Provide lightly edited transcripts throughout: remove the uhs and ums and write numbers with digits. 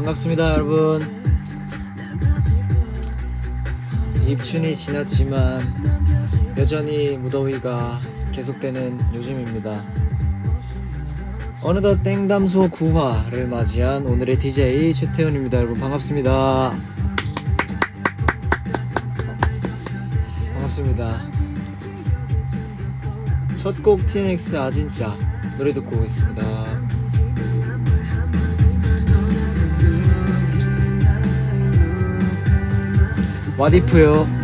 반갑습니다 여러분. 입춘이 지났지만 여전히 무더위가 계속되는 요즘입니다. 어느덧 땡담소 9화를 맞이한 오늘의 DJ 최태훈입니다. 여러분 반갑습니다. 반갑습니다. 첫 곡 TNX 아진짜 노래 듣고 오겠습니다. 와디프요.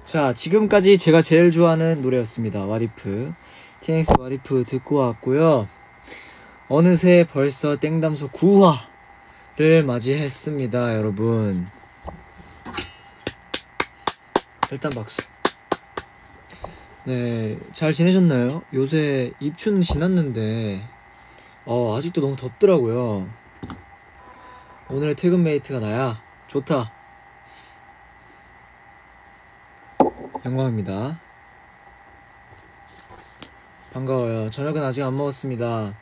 자, 지금까지 제가 제일 좋아하는 노래였습니다. 와리프, TNX 와리프 듣고 왔고요. 어느새 벌써 땡담소 9화를 맞이했습니다 여러분. 일단 박수. 네, 잘 지내셨나요? 요새 입춘 지났는데 아직도 너무 덥더라고요. 오늘의 퇴근 메이트가 나야. 좋다. 영광입니다. 반가워요. 저녁은 아직 안 먹었습니다.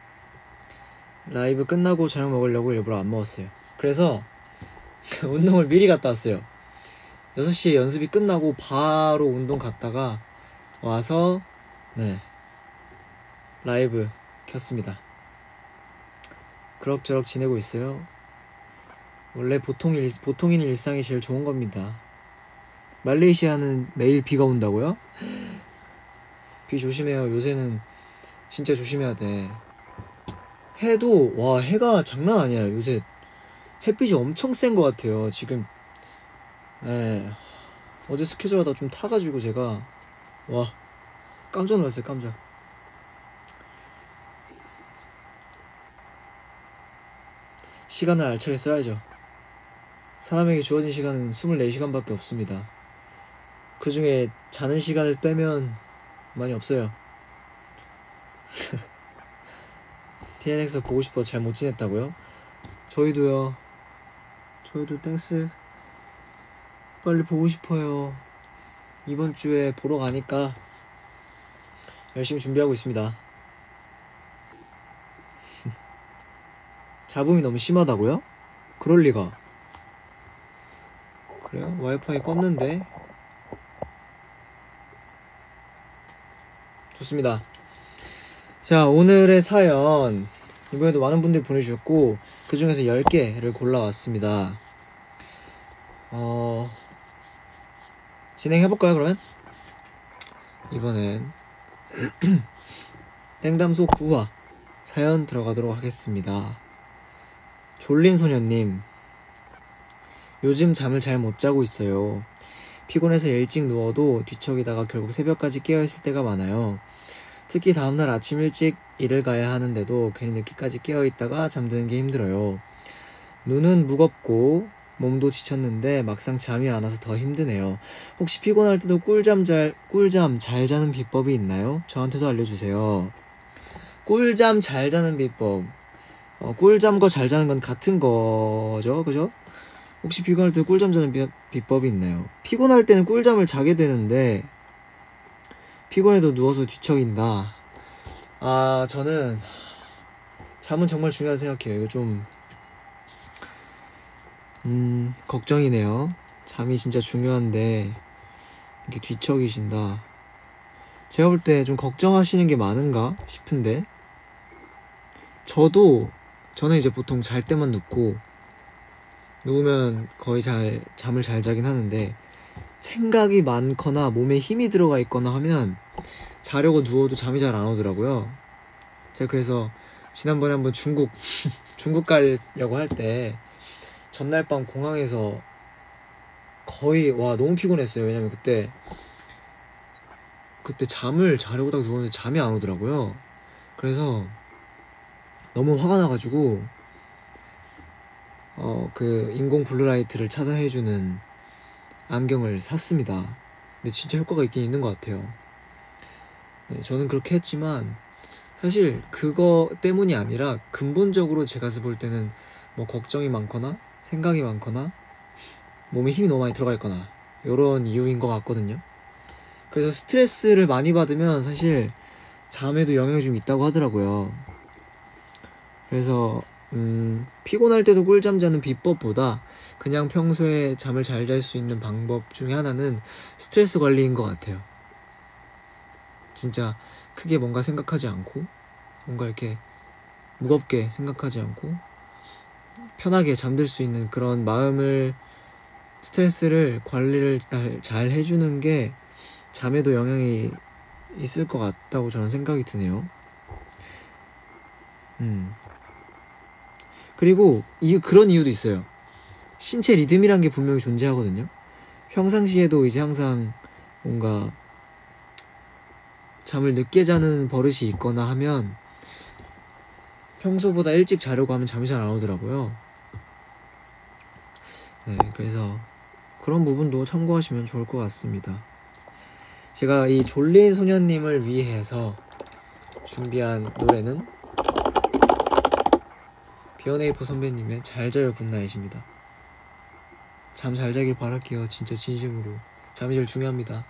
라이브 끝나고 저녁 먹으려고 일부러 안 먹었어요. 그래서 운동을 미리 갔다 왔어요. 6시에 연습이 끝나고 바로 운동 갔다가 와서 네, 라이브 켰습니다. 그럭저럭 지내고 있어요. 원래 보통인 일상이 제일 좋은 겁니다. 말레이시아는 매일 비가 온다고요? 비 조심해요. 요새는 진짜 조심해야 돼. 해도 와, 해가 장난 아니야. 요새 햇빛이 엄청 센 것 같아요 지금. 어제 스케줄 하다 좀 타가지고 제가 와, 깜짝 놀랐어요. 깜짝. 시간을 알차게 써야죠. 사람에게 주어진 시간은 24시간밖에 없습니다. 그 중에 자는 시간을 빼면 많이 없어요. TNX 보고 싶어 잘 못 지냈다고요? 저희도요. 저희도 땡스 빨리 보고 싶어요. 이번 주에 보러 가니까 열심히 준비하고 있습니다. 잡음이 너무 심하다고요? 그럴 리가. 그래요? 와이파이 껐는데. 좋습니다. 자, 오늘의 사연 이번에도 많은 분들이 보내주셨고 그 중에서 10개를 골라왔습니다. 진행해볼까요 그러면? 이번엔 땡담소 9화 사연 들어가도록 하겠습니다. 졸린 소녀님, 요즘 잠을 잘 못 자고 있어요. 피곤해서 일찍 누워도 뒤척이다가 결국 새벽까지 깨어있을 때가 많아요. 특히 다음날 아침 일찍 일을 가야 하는데도 괜히 늦게까지 깨어있다가 잠드는 게 힘들어요. 눈은 무겁고 몸도 지쳤는데 막상 잠이 안 와서 더 힘드네요. 혹시 피곤할 때도 꿀잠 잘 자는 비법이 있나요? 저한테도 알려주세요. 꿀잠 잘 자는 비법. 꿀잠과 잘 자는 건 같은 거죠, 그죠? 혹시 피곤할 때 꿀잠 자는 비법이 있나요? 피곤할 때는 꿀잠을 자게 되는데 피곤해도 누워서 뒤척인다. 저는 잠은 정말 중요하다고 생각해요. 이거 좀 걱정이네요. 잠이 진짜 중요한데 이렇게 뒤척이신다. 제가 볼 때 좀 걱정하시는 게 많은가 싶은데 저는 이제 보통 잘 때만 눕고 누우면 거의 잠을 잘 자긴 하는데 생각이 많거나 몸에 힘이 들어가 있거나 하면 자려고 누워도 잠이 잘 안 오더라고요. 제가 그래서 지난번에 한번 중국 가려고 할 때 전날 밤 공항에서 거의 너무 피곤했어요. 왜냐면 그때 잠을 자려고 딱 누웠는데 잠이 안 오더라고요. 그래서 너무 화가 나가지고 그 인공 블루라이트를 차단해주는 안경을 샀습니다. 근데 진짜 효과가 있긴 있는 것 같아요. 네, 저는 그렇게 했지만 사실 그거 때문이 아니라 근본적으로 제가 볼 때는 뭐 걱정이 많거나 생각이 많거나 몸에 힘이 너무 많이 들어가 있거나 이런 이유인 것 같거든요. 그래서 스트레스를 많이 받으면 사실 잠에도 영향이 좀 있다고 하더라고요. 그래서 피곤할 때도 꿀잠 자는 비법보다 그냥 평소에 잠을 잘 잘 수 있는 방법 중에 하나는 스트레스 관리인 것 같아요. 진짜 크게 뭔가 생각하지 않고 뭔가 이렇게 무겁게 생각하지 않고 편하게 잠들 수 있는 그런 스트레스를 관리를 잘 해주는 게 잠에도 영향이 있을 것 같다고 저는 생각이 드네요. 그리고 그런 이유도 있어요. 신체 리듬이란 게 분명히 존재하거든요. 평상시에도 이제 항상 뭔가 잠을 늦게 자는 버릇이 있거나 하면 평소보다 일찍 자려고 하면 잠이 잘 안 오더라고요. 네, 그래서 그런 부분도 참고하시면 좋을 것 같습니다. 제가 이 졸린 소녀님을 위해서 준비한 노래는 비어네이퍼 선배님의 잘 자요 굿나잇입니다. 잠 잘 자길 바랄게요. 진짜 진심으로. 잠이 제일 중요합니다.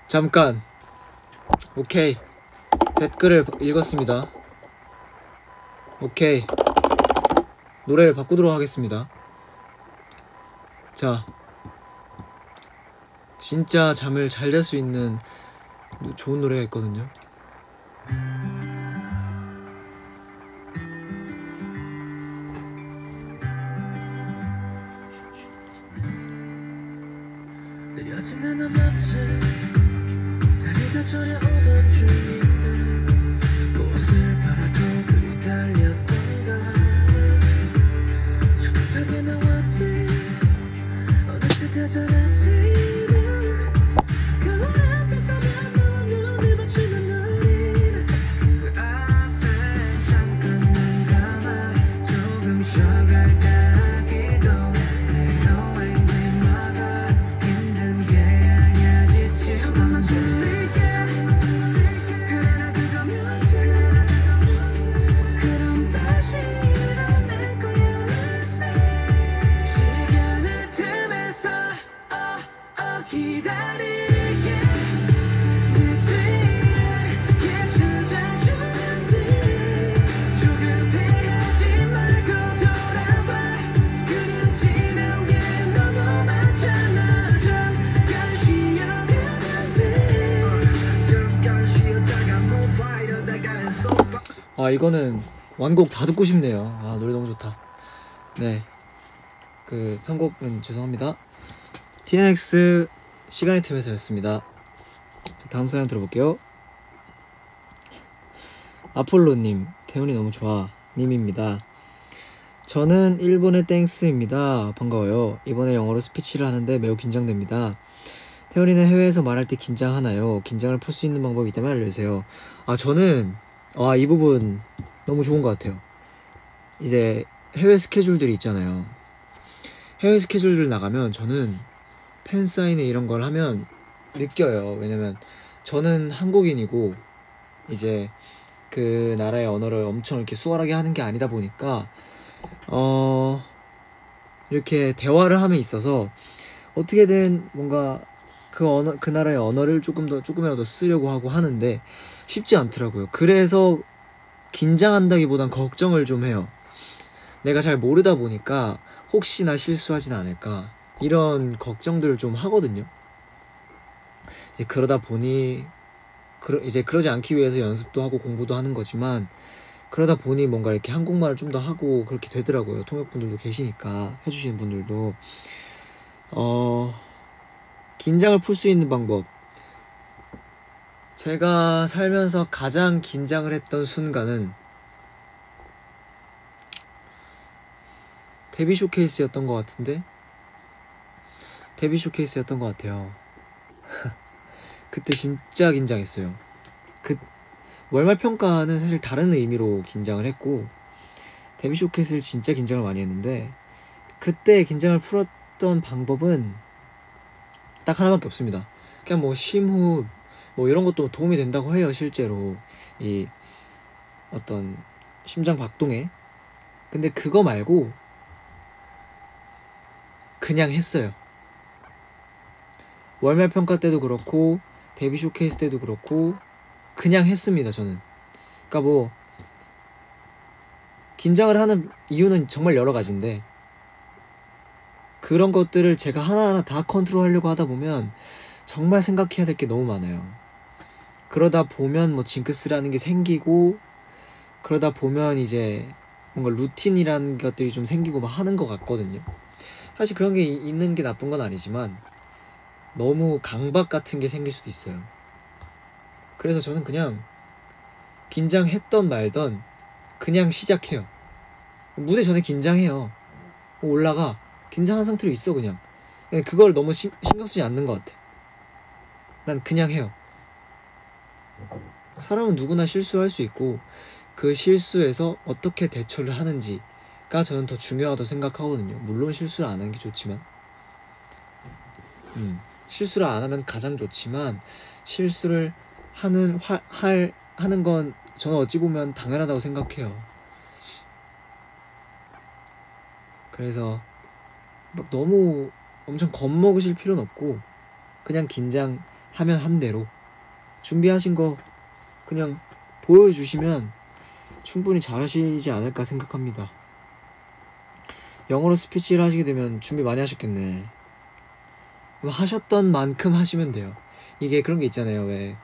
잠깐. 오케이. 댓글을 읽었습니다. 오케이. 노래를 바꾸도록 하겠습니다. 자, 진짜 잠을 잘 잘 수 있는 좋은 노래가 있거든요. 느려지는 아마트 다리가 저려오던 중인데 무엇을 바라도 그리 달렸던가 조급하게 나왔지 어느새 다 자랐지만 거울 앞에 서면 너와 눈을 맞추는 너를 그 앞에 잠깐 눈 감아 조금 쉬어갈까 하기도 해 Knowing we 막아 힘든 게 아니야 지치고 아 이거는 완곡 다 듣고 싶네요. 아 노래 너무 좋다. 네, 그 선곡은 죄송합니다. TNX 시간의 틈에서였습니다. 다음 사연 들어볼게요. 아폴로님, 태훈이 너무 좋아 님입니다. 저는 일본의 땡스입니다. 반가워요. 이번에 영어로 스피치를 하는데 매우 긴장됩니다. 태훈이는 해외에서 말할 때 긴장하나요? 긴장을 풀 수 있는 방법이 있다면 알려주세요. 아 저는 이 부분 너무 좋은 것 같아요. 이제 해외 스케줄들이 있잖아요. 해외 스케줄들 나가면 저는 팬사인회 이런 걸 하면 느껴요. 왜냐면 저는 한국인이고 이제 그 나라의 언어를 엄청 이렇게 수월하게 하는 게 아니다 보니까 이렇게 대화를 함에 있어서 어떻게든 뭔가 그 나라의 언어를 조금이라도 더 쓰려고 하고 하는데 쉽지 않더라고요. 그래서 긴장한다기보단 걱정을 좀 해요. 내가 잘 모르다 보니까 혹시나 실수하진 않을까 이런 걱정들을 좀 하거든요. 이제 그러다 보니 이제 그러지 않기 위해서 연습도 하고 공부도 하는 거지만 그러다 보니 뭔가 이렇게 한국말을 좀 더 하고 그렇게 되더라고요. 통역분들도 계시니까 해주시는 분들도. 긴장을 풀 수 있는 방법. 제가 살면서 가장 긴장을 했던 순간은 데뷔 쇼케이스였던 것 같은데? 데뷔 쇼케이스였던 것 같아요. 그때 진짜 긴장했어요. 월말 평가는 사실 다른 의미로 긴장을 했고 데뷔 쇼케이스를 진짜 긴장을 많이 했는데 그때 긴장을 풀었던 방법은 딱 하나밖에 없습니다. 그냥 뭐 심호흡 뭐 이런 것도 도움이 된다고 해요. 실제로 이 어떤 심장 박동에. 근데 그거 말고 그냥 했어요. 월말 평가 때도 그렇고 데뷔 쇼케이스 때도 그렇고 그냥 했습니다. 저는. 그러니까 뭐 긴장을 하는 이유는 정말 여러 가지인데 그런 것들을 제가 하나하나 다 컨트롤하려고 하다 보면 정말 생각해야 될 게 너무 많아요. 그러다 보면 뭐 징크스라는 게 생기고 그러다 보면 이제 뭔가 루틴이라는 것들이 좀 생기고 막 하는 것 같거든요. 사실 그런 게 있는 게 나쁜 건 아니지만 너무 강박 같은 게 생길 수도 있어요. 그래서 저는 그냥 긴장했던 말던 그냥 시작해요. 무대 전에 긴장해요. 올라가 긴장한 상태로 있어. 그냥 그걸 너무 신경 쓰지 않는 것 같아. 난 그냥 해요. 사람은 누구나 실수할 수 있고 그 실수에서 어떻게 대처를 하는지가 저는 더 중요하다고 생각하거든요. 물론 실수를 안 하는 게 좋지만 실수를 안 하면 가장 좋지만 실수를 하는 건 저는 어찌 보면 당연하다고 생각해요. 그래서 막 너무 엄청 겁먹으실 필요는 없고 그냥 긴장하면 한 대로 준비하신 거 그냥 보여주시면 충분히 잘하시지 않을까 생각합니다. 영어로 스피치를 하시게 되면 준비 많이 하셨겠네. 하셨던 만큼 하시면 돼요. 이게 그런 게 있잖아요. 왜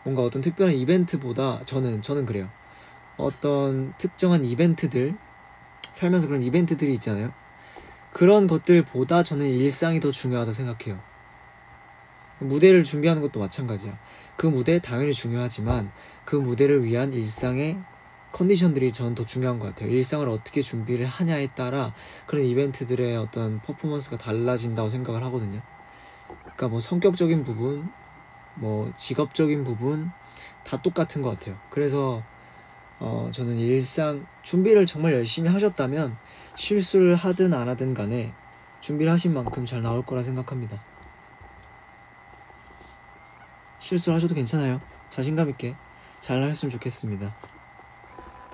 뭔가 어떤 특별한 이벤트보다 저는 그래요. 어떤 특정한 이벤트들 살면서 그런 이벤트들이 있잖아요. 그런 것들보다 저는 일상이 더 중요하다 생각해요. 무대를 준비하는 것도 마찬가지야. 그 무대 당연히 중요하지만 그 무대를 위한 일상의 컨디션들이 저는 더 중요한 것 같아요. 일상을 어떻게 준비를 하냐에 따라 그런 이벤트들의 어떤 퍼포먼스가 달라진다고 생각을 하거든요. 그러니까 뭐 성격적인 부분, 뭐 직업적인 부분 다 똑같은 것 같아요. 그래서 저는 일상 준비를 정말 열심히 하셨다면 실수를 하든 안 하든 간에 준비를 하신 만큼 잘 나올 거라 생각합니다. 실수를 하셔도 괜찮아요. 자신감 있게 잘 하셨으면 좋겠습니다.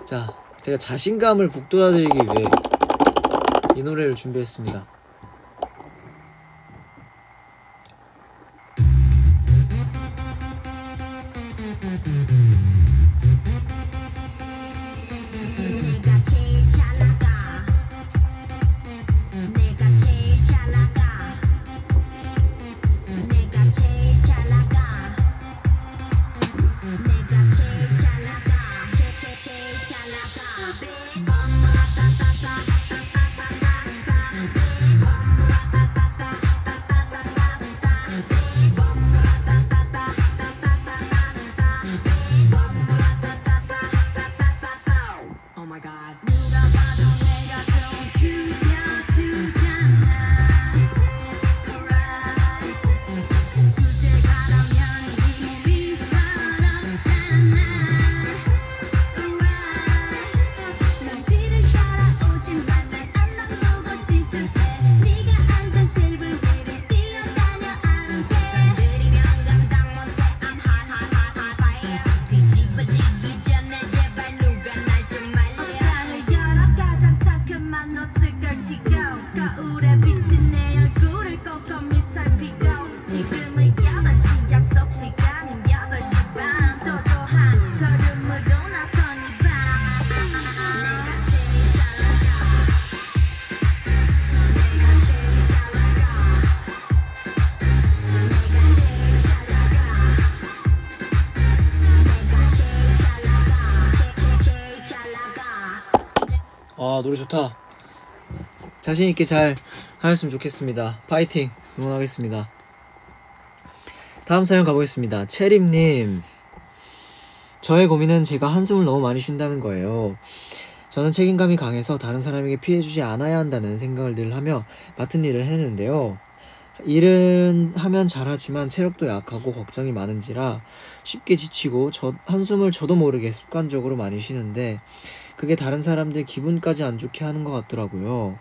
자, 제가 자신감을 북돋아드리기 위해 이 노래를 준비했습니다. 아, 노래 좋다. 자신있게 잘 하였으면 좋겠습니다. 파이팅 응원하겠습니다. 다음 사연 가보겠습니다. 채림님, 저의 고민은 제가 한숨을 너무 많이 쉰다는 거예요. 저는 책임감이 강해서 다른 사람에게 피해주지 않아야 한다는 생각을 늘 하며 맡은 일을 해내는데요. 일은 하면 잘하지만 체력도 약하고 걱정이 많은지라 쉽게 지치고 한숨을 저도 모르게 습관적으로 많이 쉬는데 그게 다른 사람들 기분까지 안 좋게 하는 것 같더라고요.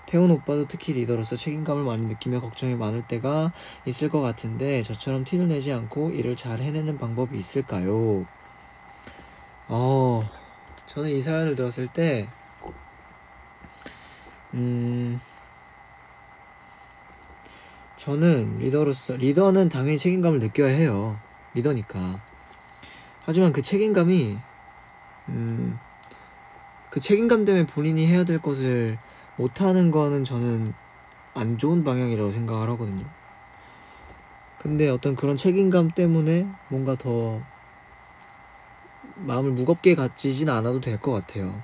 태훈 오빠도 특히 리더로서 책임감을 많이 느끼며 걱정이 많을 때가 있을 것 같은데 저처럼 티를 내지 않고 일을 잘 해내는 방법이 있을까요? 저는 이 사연을 들었을 때 저는 리더는 당연히 책임감을 느껴야 해요. 리더니까. 하지만 그 책임감이 그 책임감 때문에 본인이 해야 될 것을 못하는 거는 저는 안 좋은 방향이라고 생각을 하거든요. 근데 어떤 그런 책임감 때문에 뭔가 더 마음을 무겁게 가지진 않아도 될 것 같아요.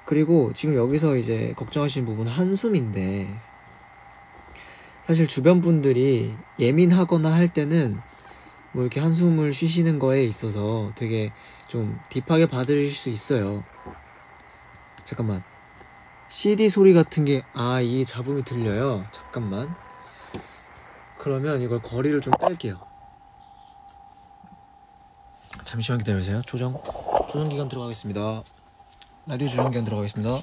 그리고 지금 여기서 이제 걱정하시는 부분은 한숨인데 사실 주변 분들이 예민하거나 할 때는 뭐 이렇게 한숨을 쉬시는 거에 있어서 되게 좀 딥하게 받으실 수 있어요. 잠깐만. CD 소리 같은 게 이 잡음이 들려요. 잠깐만. 그러면 이걸 거리를 좀 뺄게요. 잠시만 기다려주세요. 조정기간 들어가겠습니다. 라디오 조정기간 들어가겠습니다.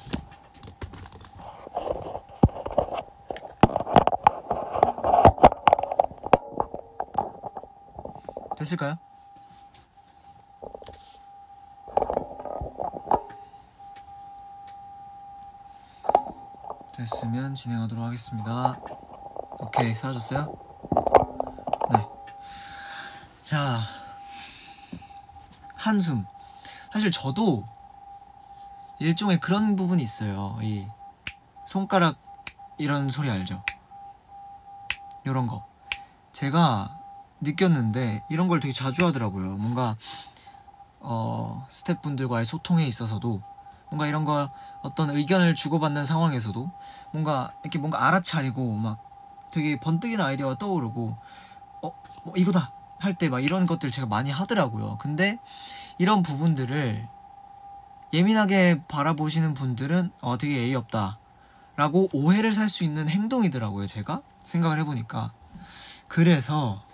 됐을까요? 됐으면 진행하도록 하겠습니다. 오케이, 사라졌어요? 네. 자, 한숨. 사실 저도 일종의 그런 부분이 있어요. 이 손가락 이런 소리 알죠? 이런 거 제가 느꼈는데 이런 걸 되게 자주 하더라고요. 뭔가 스태프분들과의 소통에 있어서도 뭔가 이런 걸 어떤 의견을 주고받는 상황에서도 뭔가 이렇게 뭔가 알아차리고 막 되게 번뜩이는 아이디어가 떠오르고 뭐 이거다 할 때 막 이런 것들 제가 많이 하더라고요. 근데 이런 부분들을 예민하게 바라보시는 분들은 되게 예의 없다 라고 오해를 살 수 있는 행동이더라고요. 제가 생각을 해보니까. 그래서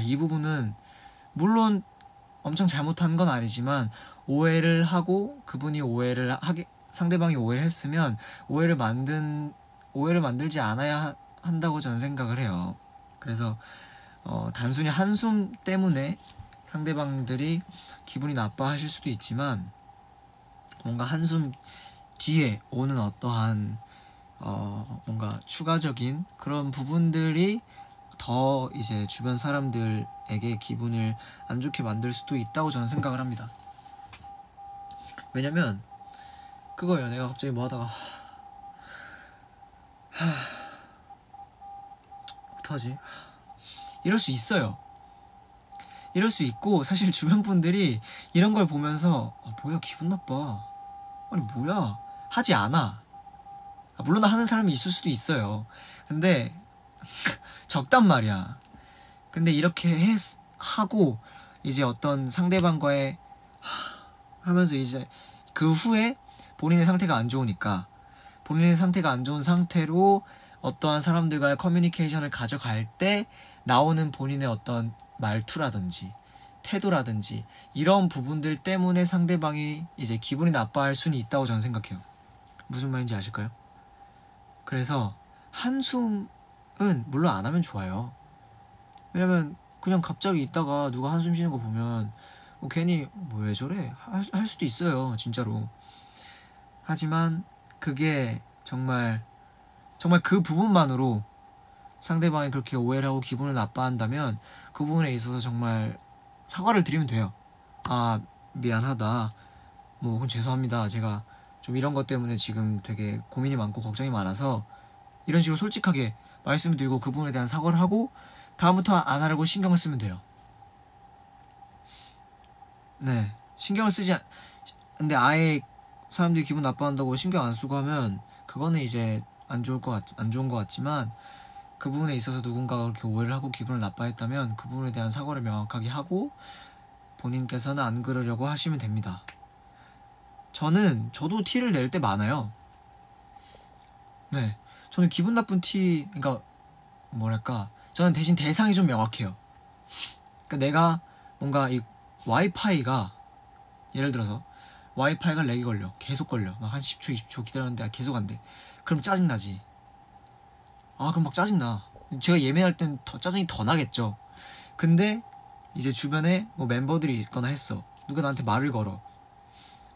이 부분은 물론 엄청 잘못한 건 아니지만 오해를 하고 그분이 상대방이 오해를 했으면 오해를 만들지 않아야 한다고 저는 생각을 해요. 그래서 단순히 한숨 때문에 상대방들이 기분이 나빠하실 수도 있지만 뭔가 한숨 뒤에 오는 어떠한 뭔가 추가적인 그런 부분들이 더 이제 주변 사람들에게 기분을 안 좋게 만들 수도 있다고 저는 생각을 합니다. 왜냐면 그거예요. 내가 갑자기 뭐 하다가 어떡하지? 이럴 수 있어요. 이럴 수 있고 사실 주변 분들이 이런 걸 보면서 뭐야 기분 나빠. 아니 뭐야 하지 않아. 물론 하는 사람이 있을 수도 있어요. 근데 적단 말이야. 근데 이렇게 하고 이제 어떤 상대방과의 하면서 이제 그 후에 본인의 상태가 안 좋으니까 본인의 상태가 안 좋은 상태로 어떠한 사람들과의 커뮤니케이션을 가져갈 때 나오는 본인의 어떤 말투라든지 태도라든지 이런 부분들 때문에 상대방이 이제 기분이 나빠할 수는 있다고 저는 생각해요. 무슨 말인지 아실까요? 그래서 한숨은 물론 안 하면 좋아요. 왜냐면 그냥 갑자기 있다가 누가 한숨 쉬는 거 보면 괜히 뭐 왜 저래? 할 수도 있어요. 진짜로. 하지만 그게 정말 그 부분만으로 상대방이 그렇게 오해를 하고 기분을 나빠한다면 그 부분에 있어서 정말 사과를 드리면 돼요. 미안하다. 그건 죄송합니다. 제가 좀 이런 것 때문에 지금 되게 고민이 많고 걱정이 많아서 이런 식으로 솔직하게 말씀드리고 그 부분에 대한 사과를 하고 다음부터 안 하려고 신경을 쓰면 돼요. 네, 신경을 쓰지 근데 아예 사람들이 기분 나빠한다고 신경 안 쓰고 하면 그거는 이제 안 좋은 것 같지만, 그 부분에 있어서 누군가가 그렇게 오해를 하고 기분을 나빠했다면 그 부분에 대한 사과를 명확하게 하고 본인께서는 안 그러려고 하시면 됩니다. 저도 티를 낼 때 많아요. 네, 저는 기분 나쁜 티, 그러니까 뭐랄까, 저는 대신 대상이 좀 명확해요. 그러니까 내가 뭔가 이 와이파이가, 예를 들어서 와이파이가 렉이 걸려, 계속 걸려, 막 한 10초 20초 기다렸는데 계속 안 돼. 그럼 짜증나지. 그럼 막 짜증나. 제가 예민할 땐 더 짜증이 더 나겠죠. 근데 이제 주변에 뭐 멤버들이 있거나 했어, 누가 나한테 말을 걸어.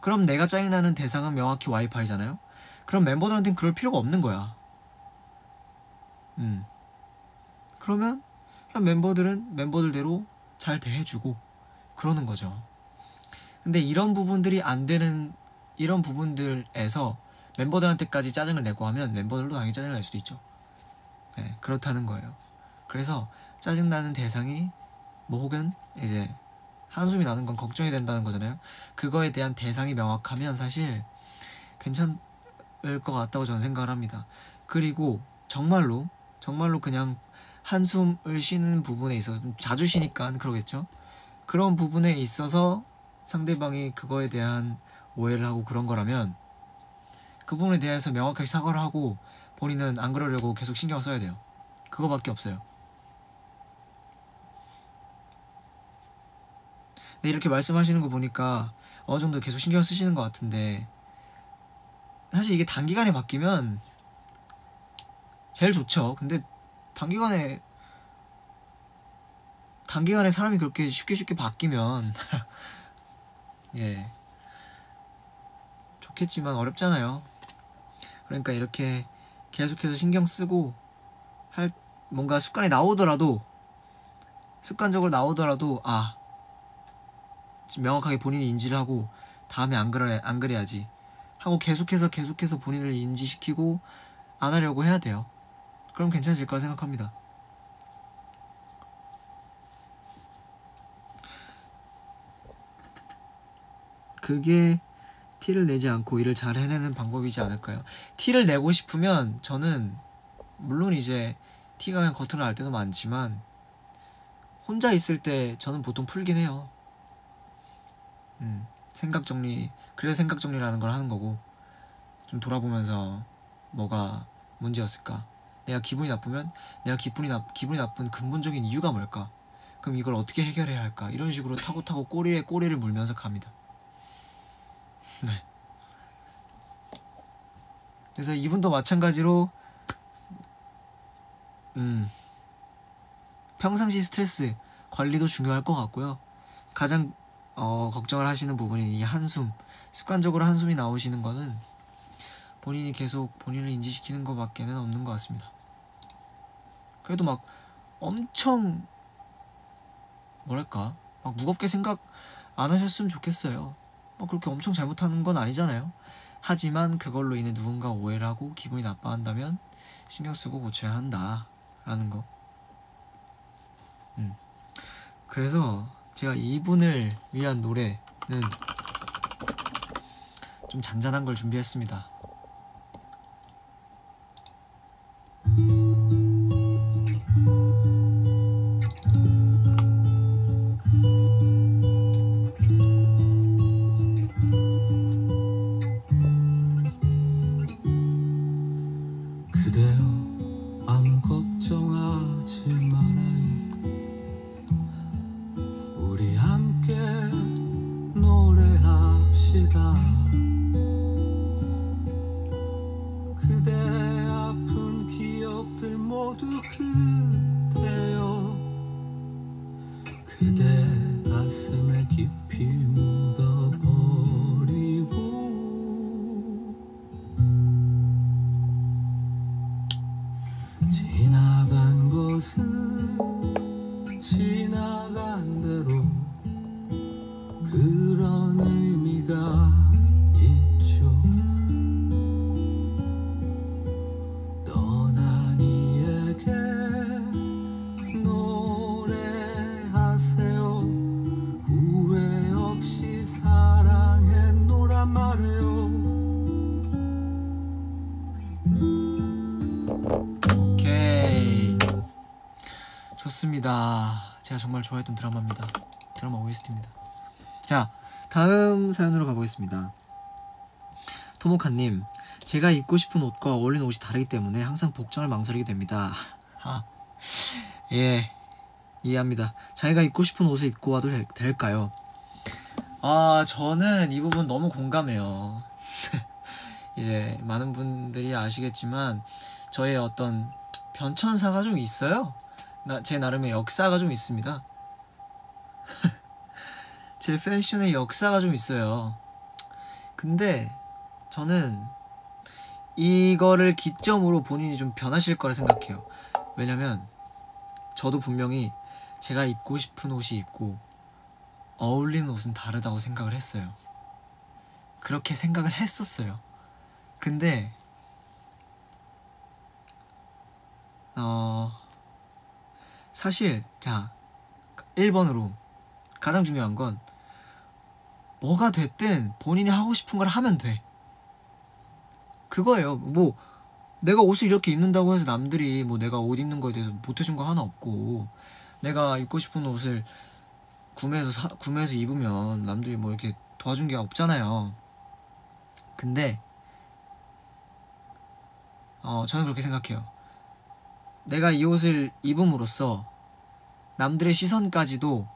그럼 내가 짜증나는 대상은 명확히 와이파이잖아요. 그럼 멤버들한테는 그럴 필요가 없는 거야. 그러면 그냥 멤버들은 멤버들대로 잘 대해주고 그러는 거죠. 근데 이런 부분들이 안 되는, 이런 부분들에서 멤버들한테까지 짜증을 내고 하면 멤버들도 당연히 짜증을 낼 수도 있죠. 네, 그렇다는 거예요. 그래서 짜증나는 대상이 뭐 혹은 이제 한숨이 나는 건 걱정이 된다는 거잖아요. 그거에 대한 대상이 명확하면 사실 괜찮을 것 같다고 저는 생각을 합니다. 그리고 정말로 그냥 한숨을 쉬는 부분에 있어서, 자주 쉬니까 그러겠죠. 그런 부분에 있어서 상대방이 그거에 대한 오해를 하고 그런 거라면 그 부분에 대해서 명확하게 사과를 하고 본인은 안 그러려고 계속 신경 써야 돼요. 그거밖에 없어요. 근데 이렇게 말씀하시는 거 보니까 어느 정도 계속 신경 쓰시는 것 같은데, 사실 이게 단기간에 바뀌면 제일 좋죠. 근데 단기간에 사람이 그렇게 쉽게 바뀌면 예, 좋겠지만 어렵잖아요. 그러니까 이렇게 계속해서 신경 쓰고 뭔가 습관이 나오더라도, 습관적으로 나오더라도 명확하게 본인이 인지를 하고 다음에 안 그래야지 하고 계속해서 본인을 인지시키고 안 하려고 해야 돼요. 그럼 괜찮아질 거라 생각합니다. 그게 티를 내지 않고 일을 잘 해내는 방법이지 않을까요? 티를 내고 싶으면 저는 물론 이제 티가 그냥 겉으로 날 때도 많지만 혼자 있을 때 저는 보통 풀긴 해요. 생각 정리, 그래서 생각 정리라는 걸 하는 거고, 좀 돌아보면서 뭐가 문제였을까, 내가 기분이 나쁘면 내가 기분이 나쁜 근본적인 이유가 뭘까, 그럼 이걸 어떻게 해결해야 할까, 이런 식으로 타고 꼬리에 꼬리를 물면서 갑니다. 네. 그래서 이분도 마찬가지로 평상시 스트레스 관리도 중요할 것 같고요. 가장 걱정을 하시는 부분인 이 한숨, 습관적으로 한숨이 나오시는 거는 본인이 계속 본인을 인지시키는 것밖에는 없는 것 같습니다. 그래도 막 엄청 뭐랄까, 막 무겁게 생각 안 하셨으면 좋겠어요. 막 그렇게 엄청 잘못하는 건 아니잖아요. 하지만 그걸로 인해 누군가 오해를 하고 기분이 나빠한다면 신경 쓰고 고쳐야 한다라는 거. 그래서 제가 이분을 위한 노래는 좀 잔잔한 걸 준비했습니다. 후회 없이 사랑해 좋습니다. 제가 정말 좋아했던 드라마입니다. 드라마 OST입니다. 자, 다음 사연으로 가보겠습니다. 토모카님, 제가 입고 싶은 옷과 어울리는 옷이 다르기 때문에 항상 복장을 망설이게 됩니다. 예, 이해합니다. 자기가 입고 싶은 옷을 입고 와도 될까요? 저는 이 부분 너무 공감해요. 이제 많은 분들이 아시겠지만 저의 어떤 변천사가 좀 있어요. 제 나름의 역사가 좀 있습니다. 제 패션의 역사가 좀 있어요. 근데 저는 이거를 기점으로 본인이 좀 변하실 거라 생각해요. 왜냐면 저도 분명히 제가 입고 싶은 옷이 있고 어울리는 옷은 다르다고 생각을 했어요. 그렇게 생각을 했었어요. 근데 사실 자 1번으로 가장 중요한 건 뭐가 됐든 본인이 하고 싶은 걸 하면 돼. 그거예요. 뭐 내가 옷을 이렇게 입는다고 해서 남들이 뭐 내가 옷 입는 거에 대해서 못해준 거 하나 없고, 내가 입고 싶은 옷을 구매해서 입으면 남들이 뭐 이렇게 도와준 게 없잖아요. 근데 저는 그렇게 생각해요. 내가 이 옷을 입음으로써 남들의 시선까지도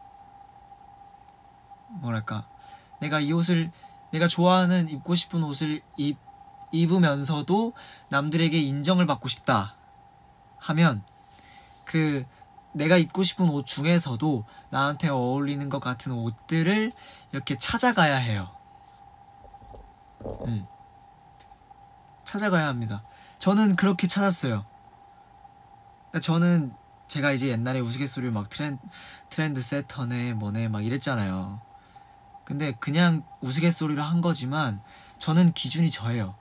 뭐랄까, 내가 좋아하는 입고 싶은 옷을 입으면서도 남들에게 인정을 받고 싶다 하면 그 내가 입고 싶은 옷 중에서도 나한테 어울리는 것 같은 옷들을 이렇게 찾아가야 해요. 찾아가야 합니다. 저는 그렇게 찾았어요. 그러니까 저는 제가 이제 옛날에 우스갯소리로 막 트렌드 세터네 뭐네 막 이랬잖아요. 근데 그냥 우스갯소리로 한 거지만 저는 기준이 저예요.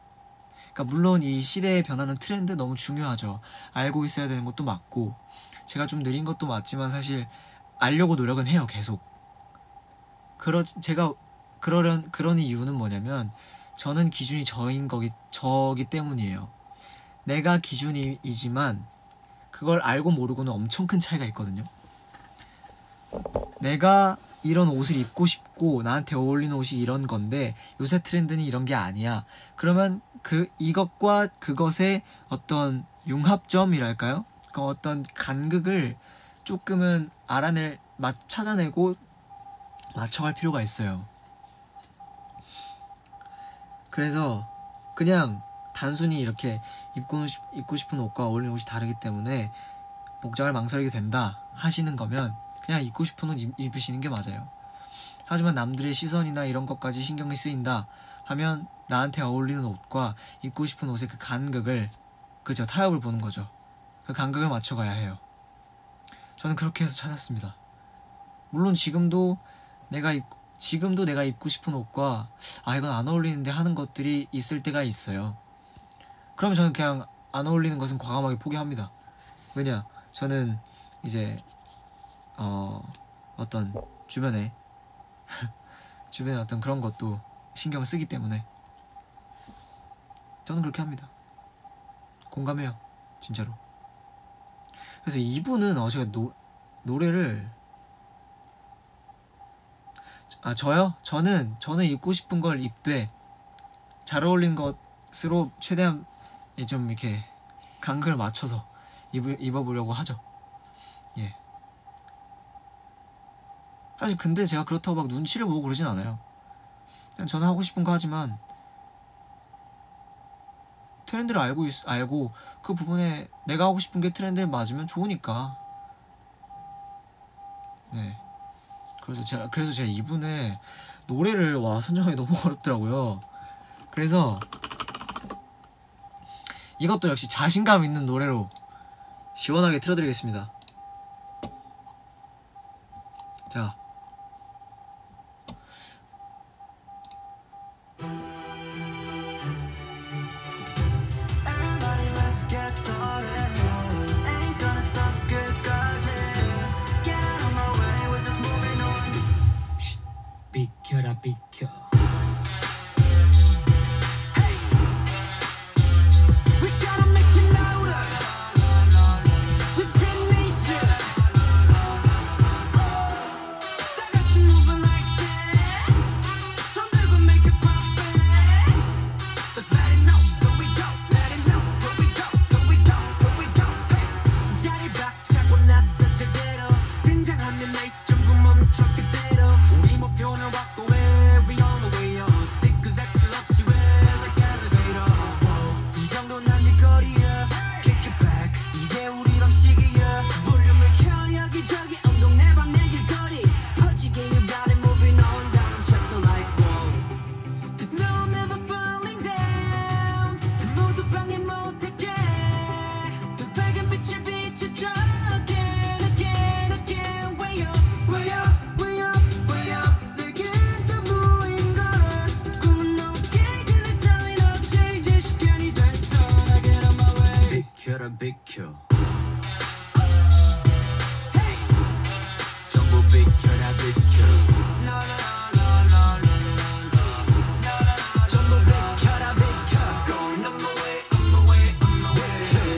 그러니까 물론 이 시대의 변화는 트렌드 너무 중요하죠. 알고 있어야 되는 것도 맞고 제가 좀 느린 것도 맞지만 사실 알려고 노력은 해요. 계속. 제가 그런 이유는 뭐냐면 저는 기준이 저기 때문이에요. 내가 기준이지만 그걸 알고 모르고는 엄청 큰 차이가 있거든요. 내가 이런 옷을 입고 싶고 나한테 어울리는 옷이 이런 건데 요새 트렌드는 이런 게 아니야. 그러면 이것과 그것의 어떤 융합점이랄까요? 그 어떤 간극을 조금은 찾아내고 맞춰갈 필요가 있어요. 그래서 그냥 단순히 이렇게 입고 싶은 옷과 어울리는 옷이 다르기 때문에 복장을 망설이게 된다 하시는 거면 그냥 입고 싶은 옷 입으시는 게 맞아요. 하지만 남들의 시선이나 이런 것까지 신경이 쓰인다 하면 나한테 어울리는 옷과 입고 싶은 옷의 그 간극을, 그죠, 타협을 보는 거죠. 그 간극을 맞춰가야 해요. 저는 그렇게 해서 찾았습니다. 물론 지금도 내가 입고 싶은 옷과 이건 안 어울리는데 하는 것들이 있을 때가 있어요. 그러면 저는 그냥 안 어울리는 것은 과감하게 포기합니다. 왜냐, 저는 이제 어떤 주변에 어떤 그런 것도 신경을 쓰기 때문에 저는 그렇게 합니다. 공감해요, 진짜로. 그래서 이분은 제가 노래를 저요? 저는 입고 싶은 걸 입되 잘 어울리는 것으로 최대한 좀 이렇게 간극을 맞춰서 입어보려고 하죠. 예. 사실 근데 제가 그렇다고 막 눈치를 보고 그러진 않아요. 그냥 저는 하고 싶은 거 하지만 트렌드를 알고 그 부분에 내가 하고 싶은 게 트렌드에 맞으면 좋으니까. 네. 그래서 제가 이분의 노래를 선정하기 너무 어렵더라고요. 그래서 이것도 역시 자신감 있는 노래로 시원하게 틀어드리겠습니다. 자, 비켜라 비켜. walk away. We on the way up. 지그재그 없이 왜 like elevator. 이 정도는 아닐 거리야. Kick it back. 이게 우리 방식이야. 볼륨을 켜 여기저기 온 동네 방 내 길거리. 퍼지게 you got it moving on down. chapter like whoa. Cause no I'm never falling down. 모두 방해 못할게. 더 밝은 빛을 비춰줘. Again again again. Way up way up way up way up. 내겐 전부인 걸. 꿈은 높게 그네 따윈 없지. 이제 시간이 됐어. I get on my way. 비켜라 비켜. 전부 비켜라 비켜. 전부 비켜라 비켜. Going on my way on my way on my way.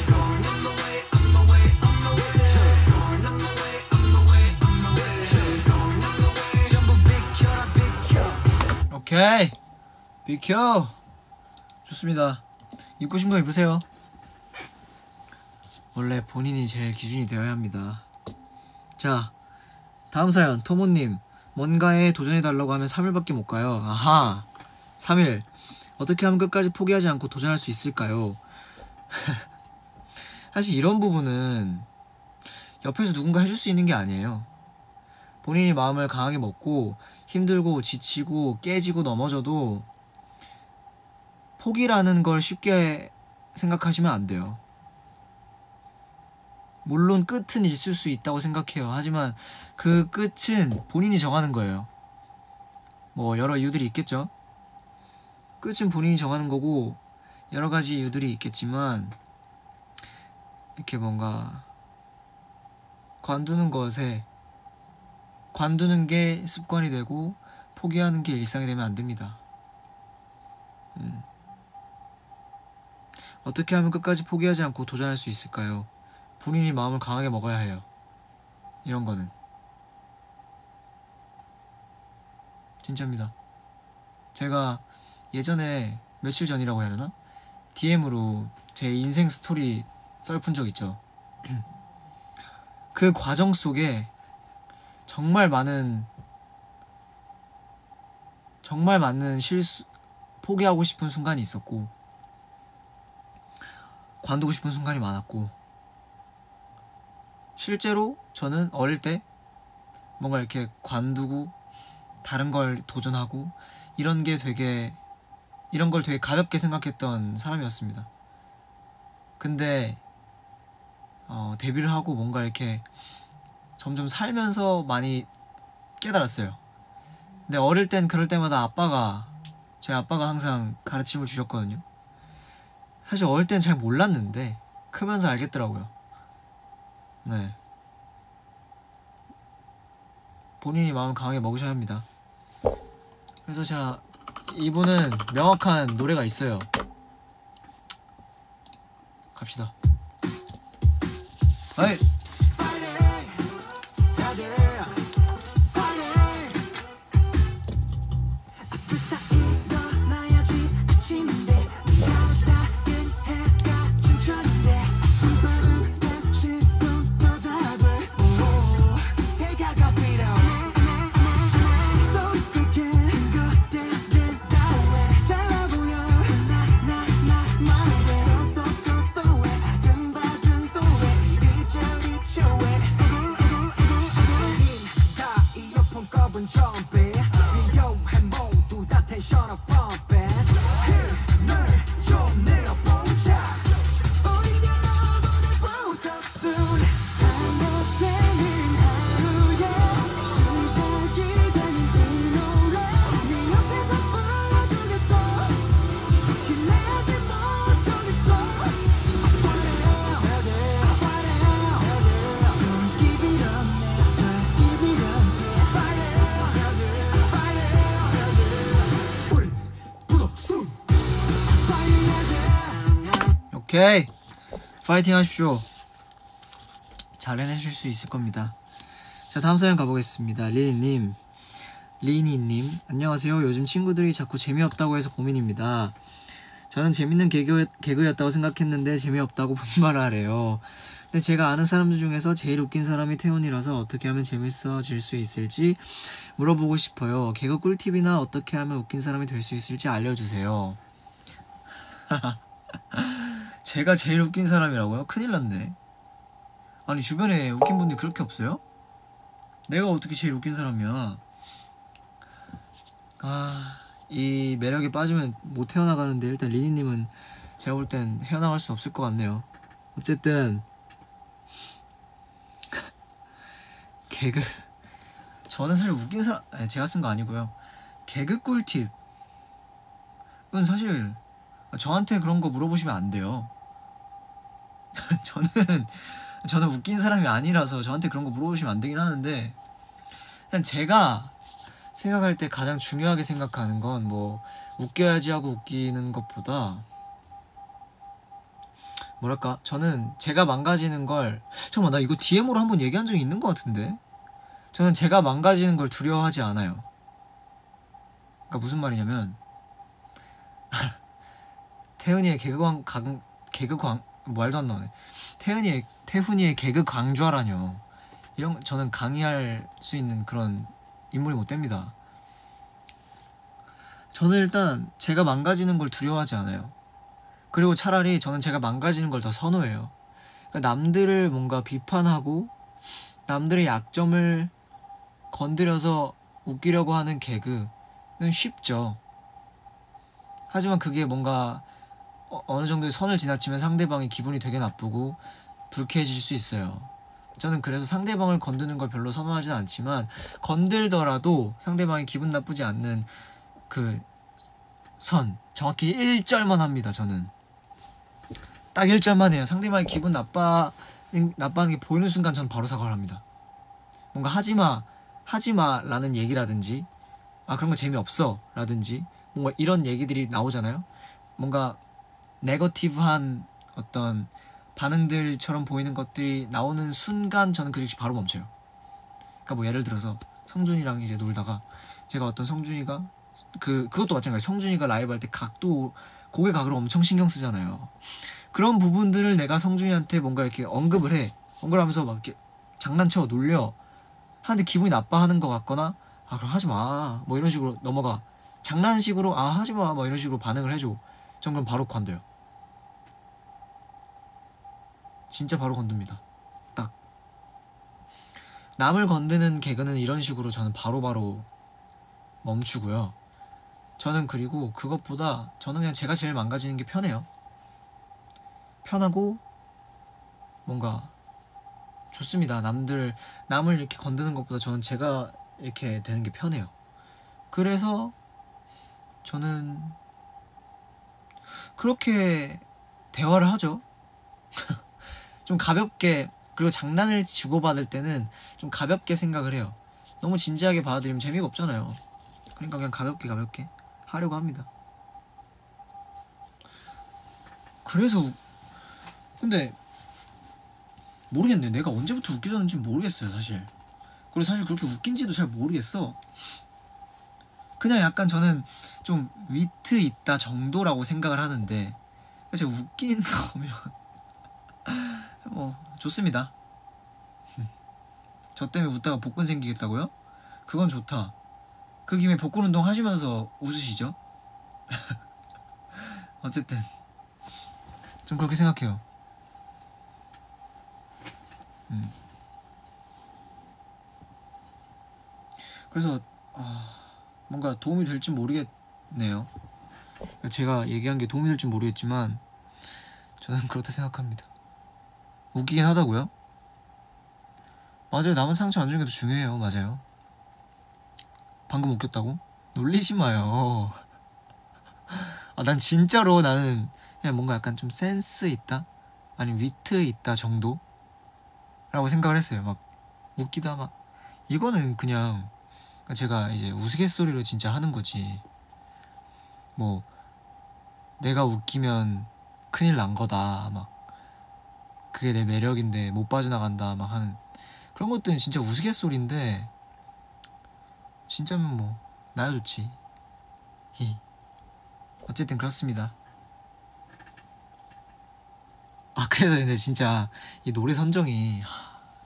Going on my way on my way on my way. Going on my way on my way on my way. Going on my way. 전부 비켜라 비켜. 오케이. 비켜. 좋습니다. 입고 싶은 거 입으세요. 원래 본인이 제일 기준이 되어야 합니다. 자, 다음 사연. 토모님, 뭔가에 도전해달라고 하면 3일밖에 못 가요. 아하, 3일. 어떻게 하면 끝까지 포기하지 않고 도전할 수 있을까요? 사실 이런 부분은 옆에서 누군가 해줄 수 있는 게 아니에요. 본인이 마음을 강하게 먹고 힘들고 지치고 깨지고 넘어져도 포기라는 걸 쉽게 생각하시면 안 돼요. 물론 끝은 있을 수 있다고 생각해요. 하지만 그 끝은 본인이 정하는 거예요. 뭐 여러 이유들이 있겠죠. 끝은 본인이 정하는 거고 여러 가지 이유들이 있겠지만 이렇게 뭔가 관두는 게 습관이 되고 포기하는 게 일상이 되면 안 됩니다. 어떻게 하면 끝까지 포기하지 않고 도전할 수 있을까요? 본인이 마음을 강하게 먹어야 해요. 이런 거는 진짜입니다. 제가 예전에 며칠 전이라고 해야 되나? DM으로 제 인생 스토리 썰푼 적 있죠. 그 과정 속에 정말 많은 실수, 포기하고 싶은 순간이 있었고 관두고 싶은 순간이 많았고, 실제로 저는 어릴 때 뭔가 이렇게 관두고 다른 걸 도전하고 이런 걸 되게 가볍게 생각했던 사람이었습니다. 근데 데뷔를 하고 뭔가 이렇게 점점 살면서 많이 깨달았어요. 근데 어릴 땐 그럴 때마다 제 아빠가 항상 가르침을 주셨거든요. 사실 어릴 땐 잘 몰랐는데 크면서 알겠더라고요. 네, 본인이 마음을 강하게 먹으셔야 합니다. 그래서 제가 이분은 명확한 노래가 있어요. 갑시다. 아이. 오케이, 파이팅 하십시오. 잘 해내실 수 있을 겁니다. 자, 다음 사연 가보겠습니다. 리니님, 안녕하세요. 요즘 친구들이 자꾸 재미없다고 해서 고민입니다. 저는 재밌는 개그였다고 생각했는데 재미없다고 분발하래요. 근데 제가 아는 사람들 중에서 제일 웃긴 사람이 태훈이라서 어떻게 하면 재밌어질 수 있을지 물어보고 싶어요. 개그 꿀팁이나 어떻게 하면 웃긴 사람이 될 수 있을지 알려주세요. 제가 제일 웃긴 사람이라고요? 큰일 났네. 아니 주변에 웃긴 분들이 그렇게 없어요? 내가 어떻게 제일 웃긴 사람이야. 이 매력에 빠지면 못 헤어나가는데 일단 리니님은 제가 볼 땐 헤어나갈 수 없을 것 같네요. 어쨌든 개그 저는 사실 웃긴 사람 제가 쓴 거 아니고요. 개그 꿀팁 그건 사실 저한테 그런 거 물어보시면 안 돼요. 저는 웃긴 사람이 아니라서 저한테 그런 거 물어보시면 안 되긴 하는데, 일단 제가 생각할 때 가장 중요하게 생각하는 건 뭐 웃겨야지 하고 웃기는 것보다 뭐랄까, 저는 제가 망가지는 걸, 잠깐만 나 이거 DM으로 한번 얘기한 적이 있는 것 같은데, 저는 제가 망가지는 걸 두려워하지 않아요. 그러니까 무슨 말이냐면 태훈이의 개그광 말도 안 나오네. 태훈이의 개그 강좌라뇨. 이런 저는 강의할 수 있는 그런 인물이 못 됩니다. 저는 일단 제가 망가지는 걸 두려워하지 않아요. 그리고 차라리 저는 제가 망가지는 걸 더 선호해요. 그러니까 남들을 뭔가 비판하고 남들의 약점을 건드려서 웃기려고 하는 개그는 쉽죠. 하지만 그게 뭔가 어느 정도의 선을 지나치면 상대방이 기분이 되게 나쁘고 불쾌해질 수 있어요. 저는 그래서 상대방을 건드는 걸 별로 선호하진 않지만, 건들더라도 상대방이 기분 나쁘지 않는 그 선, 정확히 1절만 합니다. 저는 딱 1절만 해요. 상대방이 기분 나빠하는 게 보이는 순간 전 바로 사과를 합니다. 뭔가 하지마 라는 얘기라든지, 그런 거 재미없어 라든지 뭔가 이런 얘기들이 나오잖아요. 뭔가 네거티브한 어떤 반응들처럼 보이는 것들이 나오는 순간 저는 그 즉시 바로 멈춰요. 그러니까 뭐 예를 들어서 성준이랑 이제 놀다가 제가 어떤 성준이가 그것도 마찬가지. 성준이가 라이브 할 때 고개 각을 엄청 신경 쓰잖아요. 그런 부분들을 내가 성준이한테 뭔가 이렇게 언급을 하면서 막 이렇게 장난쳐 놀려 하는데 기분이 나빠하는 것 같거나, 그럼 하지마 뭐 이런 식으로 넘어가, 장난식으로 하지마 뭐 이런 식으로 반응을 해줘. 전 그럼 바로 관둬요. 진짜 바로 건듭니다. 딱 남을 건드는 개그는 이런 식으로 저는 바로바로 멈추고요. 저는 그리고 그것보다 저는 그냥 제가 제일 망가지는 게 편해요. 편하고 뭔가 좋습니다. 남을 이렇게 건드는 것보다 저는 제가 이렇게 되는 게 편해요. 그래서 저는 그렇게 대화를 하죠. 좀 가볍게, 그리고 장난을 주고받을 때는 좀 가볍게 생각을 해요. 너무 진지하게 받아들이면 재미가 없잖아요. 그러니까 그냥 가볍게 하려고 합니다. 그래서 근데 모르겠네. 내가 언제부터 웃겨졌는지 모르겠어요 사실. 그리고 사실 그렇게 웃긴지도 잘 모르겠어. 그냥 약간 저는 좀 위트 있다 정도라고 생각을 하는데, 제가 웃긴 거면 좋습니다. 저 때문에 웃다가 복근 생기겠다고요? 그건 좋다. 그 김에 복근 운동 하시면서 웃으시죠? 어쨌든 좀 그렇게 생각해요. 그래서 뭔가 도움이 될지 모르겠네요. 제가 얘기한 게 도움이 될지 모르겠지만 저는 그렇다 생각합니다. 웃기긴 하다고요? 맞아요. 남은 상처 안 주는 게 더 중요해요. 맞아요. 방금 웃겼다고? 놀리지 마요. 난 진짜로 나는 그냥 뭔가 약간 좀 센스 있다? 아니 위트 있다 정도? 라고 생각을 했어요. 막 웃기다 막 이거는 그냥 제가 이제 우스갯소리로 진짜 하는 거지. 뭐 내가 웃기면 큰일 난 거다 막 그게 내 매력인데 못 빠져나간다 막 하는 그런 것들은 진짜 우스갯소리인데, 진짜면 뭐 나야 좋지. 어쨌든 그렇습니다. 그래서 근데 진짜 이 노래 선정이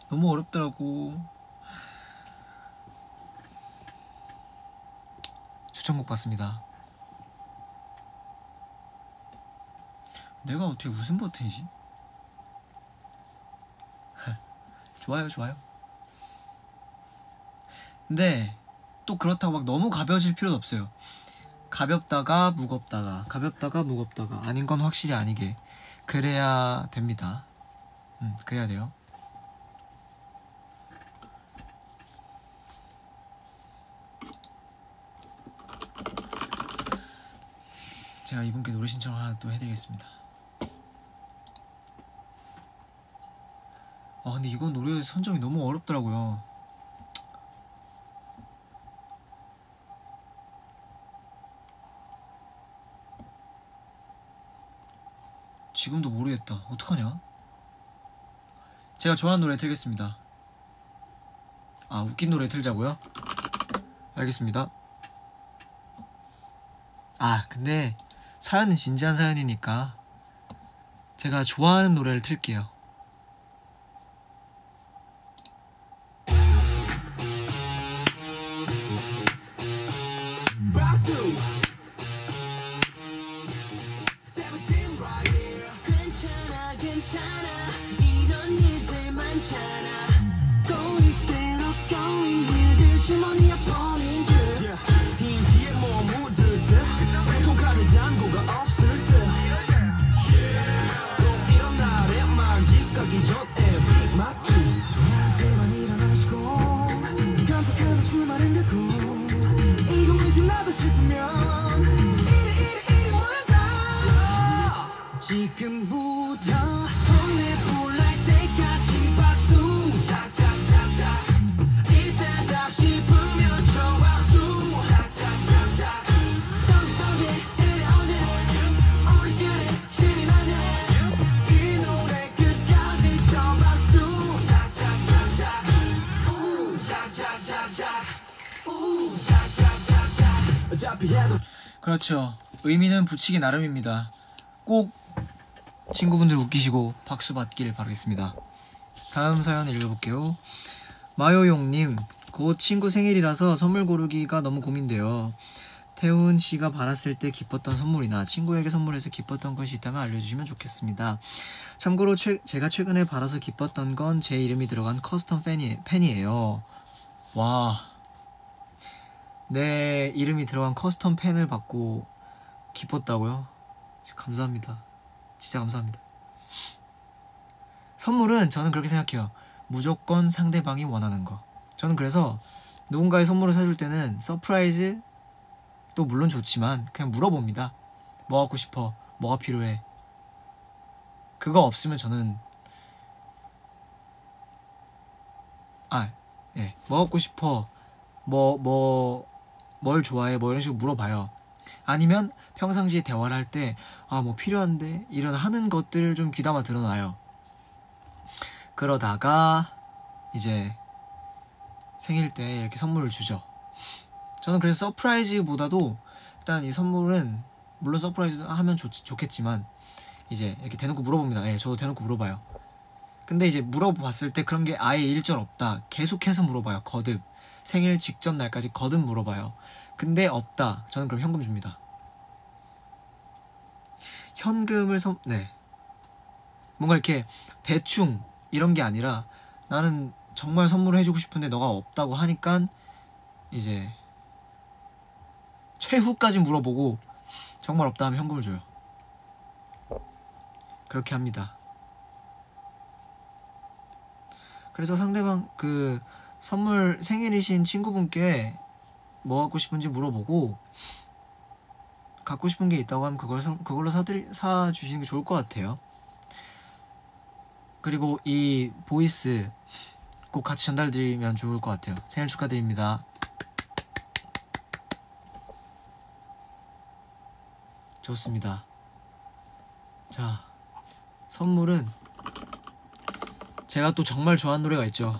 너무 어렵더라고. 추천곡 봤습니다. 내가 어떻게 웃음 버튼이지? 좋아요, 좋아요. 근데 또 그렇다고 막 너무 가벼워질 필요도 없어요. 가볍다가 무겁다가, 가볍다가 무겁다가, 아닌 건 확실히 아니게, 그래야 됩니다. 그래야 돼요. 제가 이분께 노래 신청을 하나 또 해드리겠습니다. 근데 이건 노래 선정이 너무 어렵더라고요. 지금도 모르겠다. 어떡하냐? 제가 좋아하는 노래 틀겠습니다. 웃긴 노래 틀자고요? 알겠습니다. 근데 사연은 진지한 사연이니까 제가 좋아하는 노래를 틀게요. 괜찮아 이런 일들 많잖아 꼬일 대로 꼬인 일들 주머니에 버린 줄 흰 뒤에 뭐 묻을 듯 통카드 잔고가 없을 듯꼭 이런 날에만 집 가기 전에 빅 맞지 낮에만 일어나시고 깜빡하면 주말은 되고 이거 왠지 나도 싶으면 이리 모여다 지금부터 손에 불날 때까지 박수 착착착착 이때다 싶으면 저 박수 착착착착 정성에 이래 언제나 우리끼리 신이 나잖아 이 노래 끝까지 저 박수 착착착착 우 착착착착 우 착착착착 어차피 해도 그렇죠. 의미는 붙이기 나름입니다. 꼭 친구분들 웃기시고 박수 받길 바라겠습니다. 다음 사연 읽어볼게요. 마요용님, 곧 친구 생일이라서 선물 고르기가 너무 고민돼요. 태훈 씨가 받았을 때 기뻤던 선물이나 친구에게 선물해서 기뻤던 것이 있다면 알려주시면 좋겠습니다. 참고로 제가 최근에 받아서 기뻤던 건 제 이름이 들어간 커스텀 펜이에요. 와, 내 이름이 들어간 커스텀 펜을 받고 기뻤다고요? 감사합니다. 진짜 감사합니다. 선물은 저는 그렇게 생각해요. 무조건 상대방이 원하는 거. 저는 그래서 누군가의 선물을 사줄 때는 서프라이즈도 물론 좋지만 그냥 물어봅니다. 뭐 갖고 싶어? 뭐가 필요해? 그거 없으면 저는 뭐 갖고 싶어? 뭘 좋아해? 뭐 이런 식으로 물어봐요. 아니면 평상시에 대화를 할 때 뭐 필요한데 이런 하는 것들을 좀 귀담아 들어놔요. 그러다가 이제 생일 때 이렇게 선물을 주죠. 저는 그래서 서프라이즈보다도 일단 이 선물은 물론 서프라이즈 하면 좋겠지만 이제 이렇게 대놓고 물어봅니다. 저도 대놓고 물어봐요. 근데 이제 물어봤을 때 그런 게 아예 일절 없다. 계속해서 물어봐요. 거듭. 생일 직전 날까지 거듭 물어봐요. 근데 없다. 저는 그럼 현금 줍니다. 현금을 뭔가 이렇게 대충 이런 게 아니라 나는 정말 선물을 해주고 싶은데 너가 없다고 하니까 이제 최후까지 물어보고 정말 없다 하면 현금을 줘요. 그렇게 합니다. 그래서 상대방 그 선물 생일이신 친구분께 뭐 갖고 싶은지 물어보고 갖고 싶은 게 있다고 하면 그걸로 사주시는 게 좋을 것 같아요. 그리고 이 보이스 꼭 같이 전달드리면 좋을 것 같아요. 생일 축하드립니다. 좋습니다. 자, 선물은 제가 또 정말 좋아하는 노래가 있죠.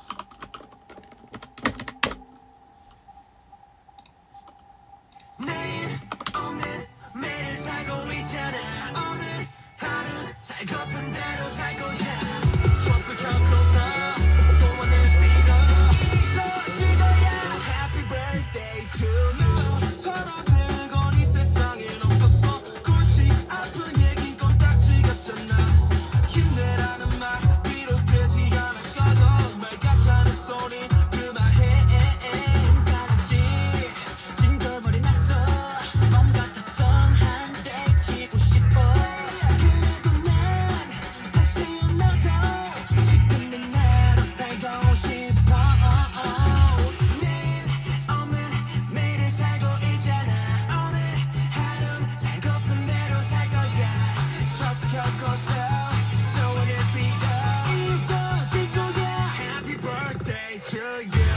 매일 살고 있잖아 오늘 하루 살고픈 대로 살고 서로 들건 이 세상엔 없었어 골치 아픈 얘긴 껌딱지 같잖아 힘내라는 말 비롯되지 않았거든 말 같지않은 소리 그만해 손가락질 징글머리 났어 맘 같아선 한 대 치고 싶어 그래도 난 다시 태어나도 지금 내 나로 살고 싶어 내일 없는 매일을 살고 있잖아 오늘 하루는 살고픈 대로 살 거야 첫 겪어서 So will it be 이뻐질 거야 Happy birthday to you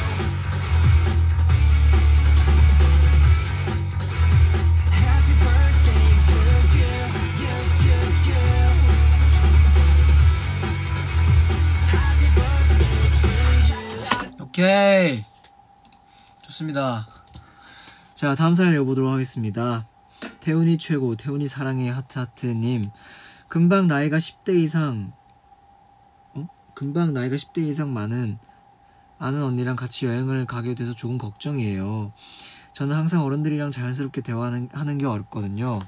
Happy birthday to you you Happy birthday to you 오케이, 좋습니다. 자, 다음 사연 읽어보도록 하겠습니다. 태훈이 최고, 태훈이 사랑해 하트하트님. 금방 나이가 10대 이상 많은 아는 언니랑 같이 여행을 가게 돼서 조금 걱정이에요. 저는 항상 어른들이랑 자연스럽게 대화하는 게 어렵거든요.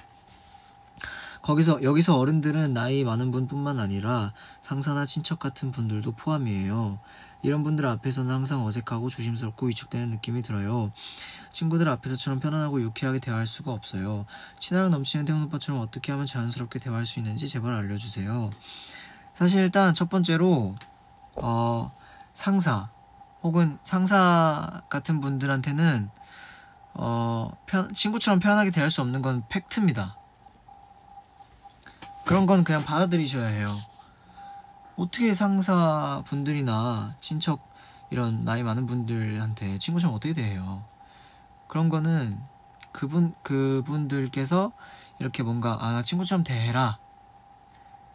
여기서 어른들은 나이 많은 분뿐만 아니라 상사나 친척 같은 분들도 포함이에요. 이런 분들 앞에서는 항상 어색하고 조심스럽고 위축되는 느낌이 들어요. 친구들 앞에서처럼 편안하고 유쾌하게 대화할 수가 없어요. 친화력 넘치는 태훈 오빠처럼 어떻게 하면 자연스럽게 대화할 수 있는지 제발 알려주세요. 사실 일단 첫 번째로 상사 혹은 상사 같은 분들한테는 친구처럼 편하게 대할 수 없는 건 팩트입니다. 그런 건 그냥 받아들이셔야 해요. 어떻게 상사 분들이나 친척 이런 나이 많은 분들한테 친구처럼 어떻게 대해요? 그런 거는 그분들께서 이렇게 뭔가 나 친구처럼 대해라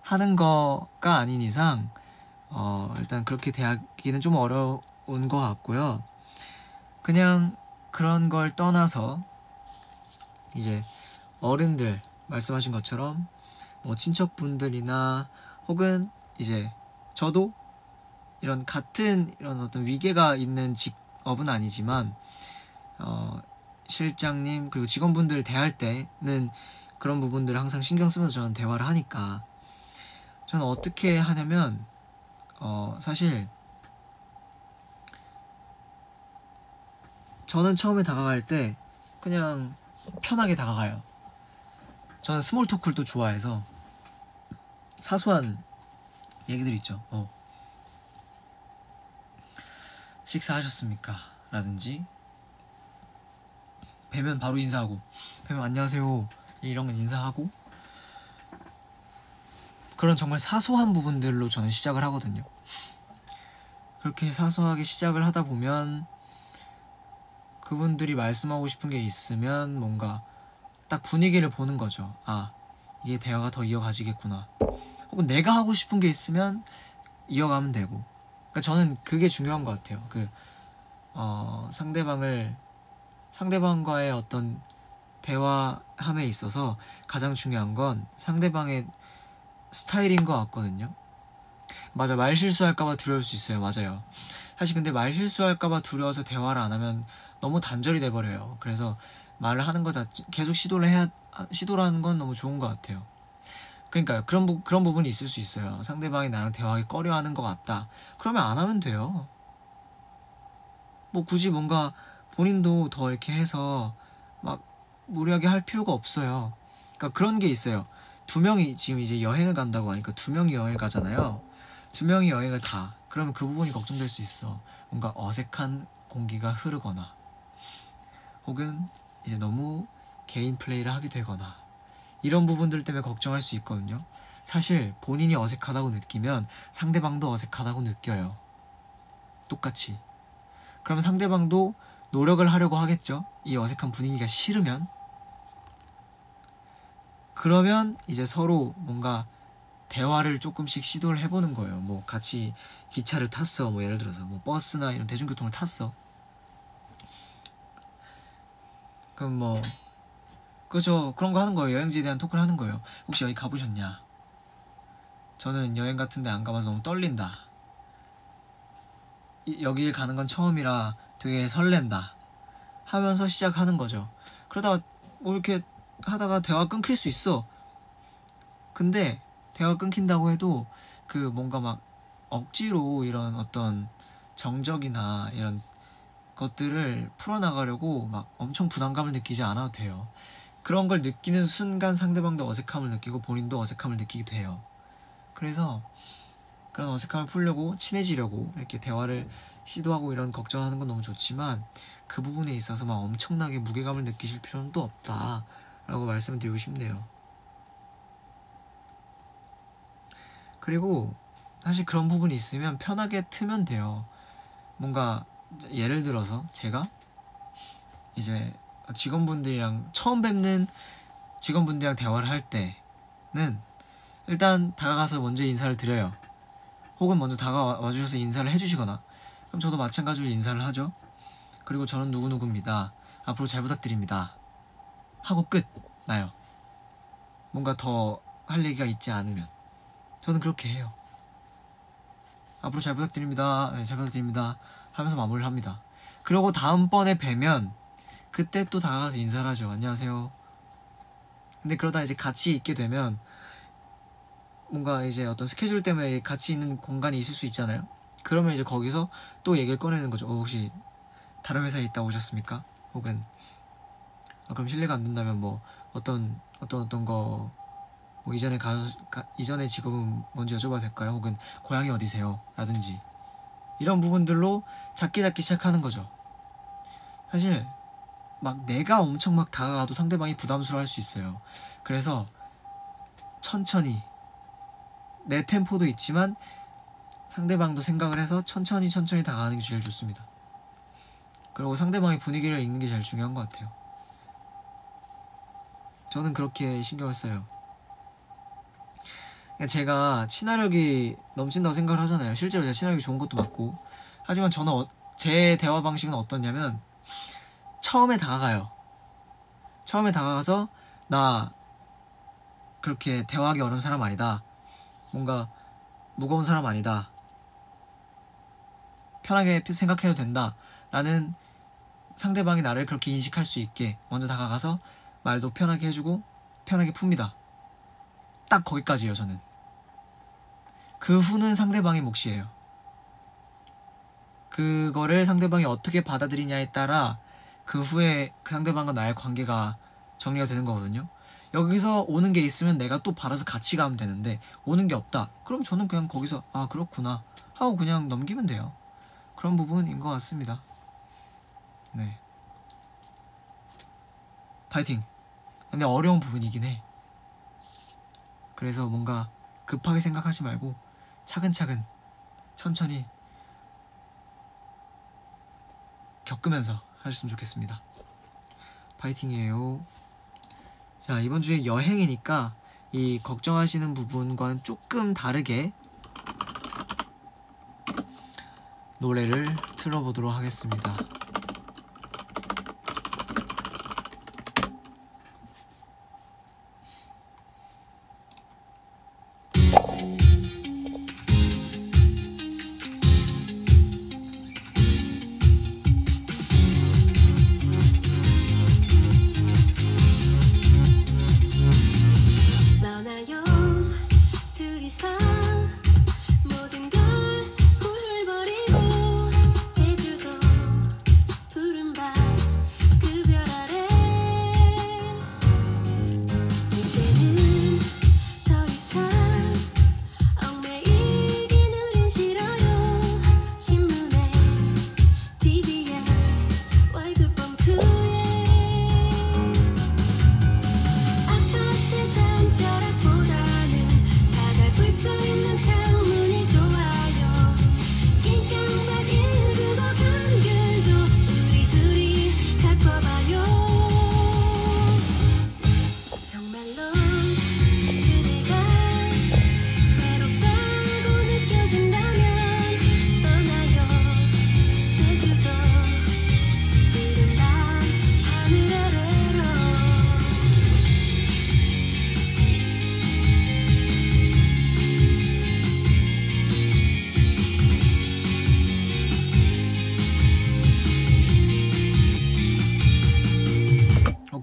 하는 거가 아닌 이상 일단 그렇게 대하기는 좀 어려운 것 같고요. 그냥 그런 걸 떠나서 이제 어른들 말씀하신 것처럼 뭐 친척분들이나 혹은 이제 저도 이런 같은 이런 어떤 위계가 있는 직업은 아니지만 실장님 그리고 직원분들 대할 때는 그런 부분들을 항상 신경 쓰면서 저는 대화를 하니까 저는 어떻게 하냐면 사실 저는 처음에 다가갈 때 그냥 편하게 다가가요. 저는 스몰 토크를 좋아해서 사소한 얘기들 있죠. 식사하셨습니까? 라든지 뵈면 바로 인사하고 뵈면 안녕하세요 이런 건 인사하고 그런 정말 사소한 부분들로 저는 시작을 하거든요. 그렇게 사소하게 시작을 하다 보면 그분들이 말씀하고 싶은 게 있으면 뭔가 딱 분위기를 보는 거죠. 이게 대화가 더 이어가지겠구나. 혹은 내가 하고 싶은 게 있으면 이어가면 되고. 그러니까 저는 그게 중요한 것 같아요. 상대방과의 어떤 대화함에 있어서 가장 중요한 건 상대방의 스타일인 것 같거든요. 맞아, 말 실수할까봐 두려울 수 있어요. 맞아요. 사실 근데 말 실수할까봐 두려워서 대화를 안 하면 너무 단절이 돼버려요. 그래서 말을 하는 거 계속 시도를 하는 건 너무 좋은 것 같아요. 그러니까 그런 부분이 있을 수 있어요. 상대방이 나랑 대화하기 꺼려하는 것 같다. 그러면 안 하면 돼요. 뭐 굳이 뭔가 본인도 더 이렇게 해서 막 무리하게 할 필요가 없어요. 그러니까 그런 게 있어요. 두 명이 지금 이제 여행을 간다고 하니까 두 명이 여행을 가잖아요. 두 명이 여행을 가. 그러면 그 부분이 걱정될 수 있어. 뭔가 어색한 공기가 흐르거나 혹은 이제 너무 개인 플레이를 하게 되거나 이런 부분들 때문에 걱정할 수 있거든요. 사실 본인이 어색하다고 느끼면 상대방도 어색하다고 느껴요. 똑같이. 그럼 상대방도 노력을 하려고 하겠죠. 이 어색한 분위기가 싫으면. 그러면 이제 서로 뭔가 대화를 조금씩 시도를 해보는 거예요. 뭐 같이 기차를 탔어. 뭐 예를 들어서 뭐 버스나 이런 대중교통을 탔어. 그럼 뭐 그죠, 그런 거 하는 거예요. 여행지에 대한 토크를 하는 거예요. 혹시 여기 가보셨냐? 저는 여행 같은데 안 가봐서 너무 떨린다. 여길 가는 건 처음이라 되게 설렌다. 하면서 시작하는 거죠. 그러다가 뭐 이렇게 하다가 대화 끊길 수 있어. 근데 대화 끊긴다고 해도 그 뭔가 막 억지로 이런 어떤 정적이나 이런 것들을 풀어나가려고 막 엄청 부담감을 느끼지 않아도 돼요. 그런 걸 느끼는 순간 상대방도 어색함을 느끼고 본인도 어색함을 느끼게 돼요. 그래서 그런 어색함을 풀려고 친해지려고 이렇게 대화를 시도하고 이런 걱정하는 건 너무 좋지만 그 부분에 있어서 막 엄청나게 무게감을 느끼실 필요는 또 없다라고 말씀을 드리고 싶네요. 그리고 사실 그런 부분이 있으면 편하게 트면 돼요. 뭔가 예를 들어서 제가 이제 직원분들이랑 처음 뵙는 직원분들이랑 대화를 할 때는 일단 다가가서 먼저 인사를 드려요. 혹은 먼저 다가와 주셔서 인사를 해주시거나 그럼 저도 마찬가지로 인사를 하죠. 그리고 저는 누구누구입니다. 앞으로 잘 부탁드립니다. 하고 끝 나요. 뭔가 더 할 얘기가 있지 않으면 저는 그렇게 해요. 앞으로 잘 부탁드립니다. 네, 잘 부탁드립니다. 하면서 마무리를 합니다. 그리고 다음번에 뵈면 그때 또 다가가서 인사를 하죠. 안녕하세요. 근데 그러다 이제 같이 있게 되면 뭔가 이제 어떤 스케줄 때문에 같이 있는 공간이 있을 수 있잖아요. 그러면 이제 거기서 또 얘기를 꺼내는 거죠. 혹시 다른 회사에 있다 오셨습니까? 혹은 그럼 실례가 안 된다면 뭐 어떤 거 뭐 이전에 직업은 뭔지 여쭤봐도 될까요? 혹은 고향이 어디세요? 라든지 이런 부분들로 작게 시작하는 거죠. 사실 막 내가 엄청 막 다가가도 상대방이 부담스러워할 수 있어요. 그래서 천천히 내 템포도 있지만 상대방도 생각을 해서 천천히 다가가는 게 제일 좋습니다. 그리고 상대방의 분위기를 읽는 게 제일 중요한 것 같아요. 저는 그렇게 신경을 써요. 제가 친화력이 넘친다고 생각을 하잖아요. 실제로 제가 친화력이 좋은 것도 맞고. 하지만 저는 제 대화 방식은 어떠냐면 처음에 다가가요. 처음에 다가가서 나 그렇게 대화하기 어려운 사람 아니다. 뭔가 무거운 사람 아니다. 편하게 생각해도 된다. 라는 상대방이 나를 그렇게 인식할 수 있게 먼저 다가가서 말도 편하게 해주고 편하게 풉니다. 딱 거기까지예요. 저는. 그 후는 상대방의 몫이에요. 그거를 상대방이 어떻게 받아들이냐에 따라 그 후에 그 상대방과 나의 관계가 정리가 되는 거거든요. 여기서 오는 게 있으면 내가 또 받아서 같이 가면 되는데 오는 게 없다. 그럼 저는 그냥 거기서 아 그렇구나 하고 그냥 넘기면 돼요. 그런 부분인 것 같습니다. 네. 파이팅. 근데 어려운 부분이긴 해. 그래서 뭔가 급하게 생각하지 말고 차근차근 천천히 겪으면서 하셨으면 좋겠습니다. 파이팅이에요. 자, 이번 주에 여행이니까 이 걱정하시는 부분과는 조금 다르게 노래를 틀어보도록 하겠습니다.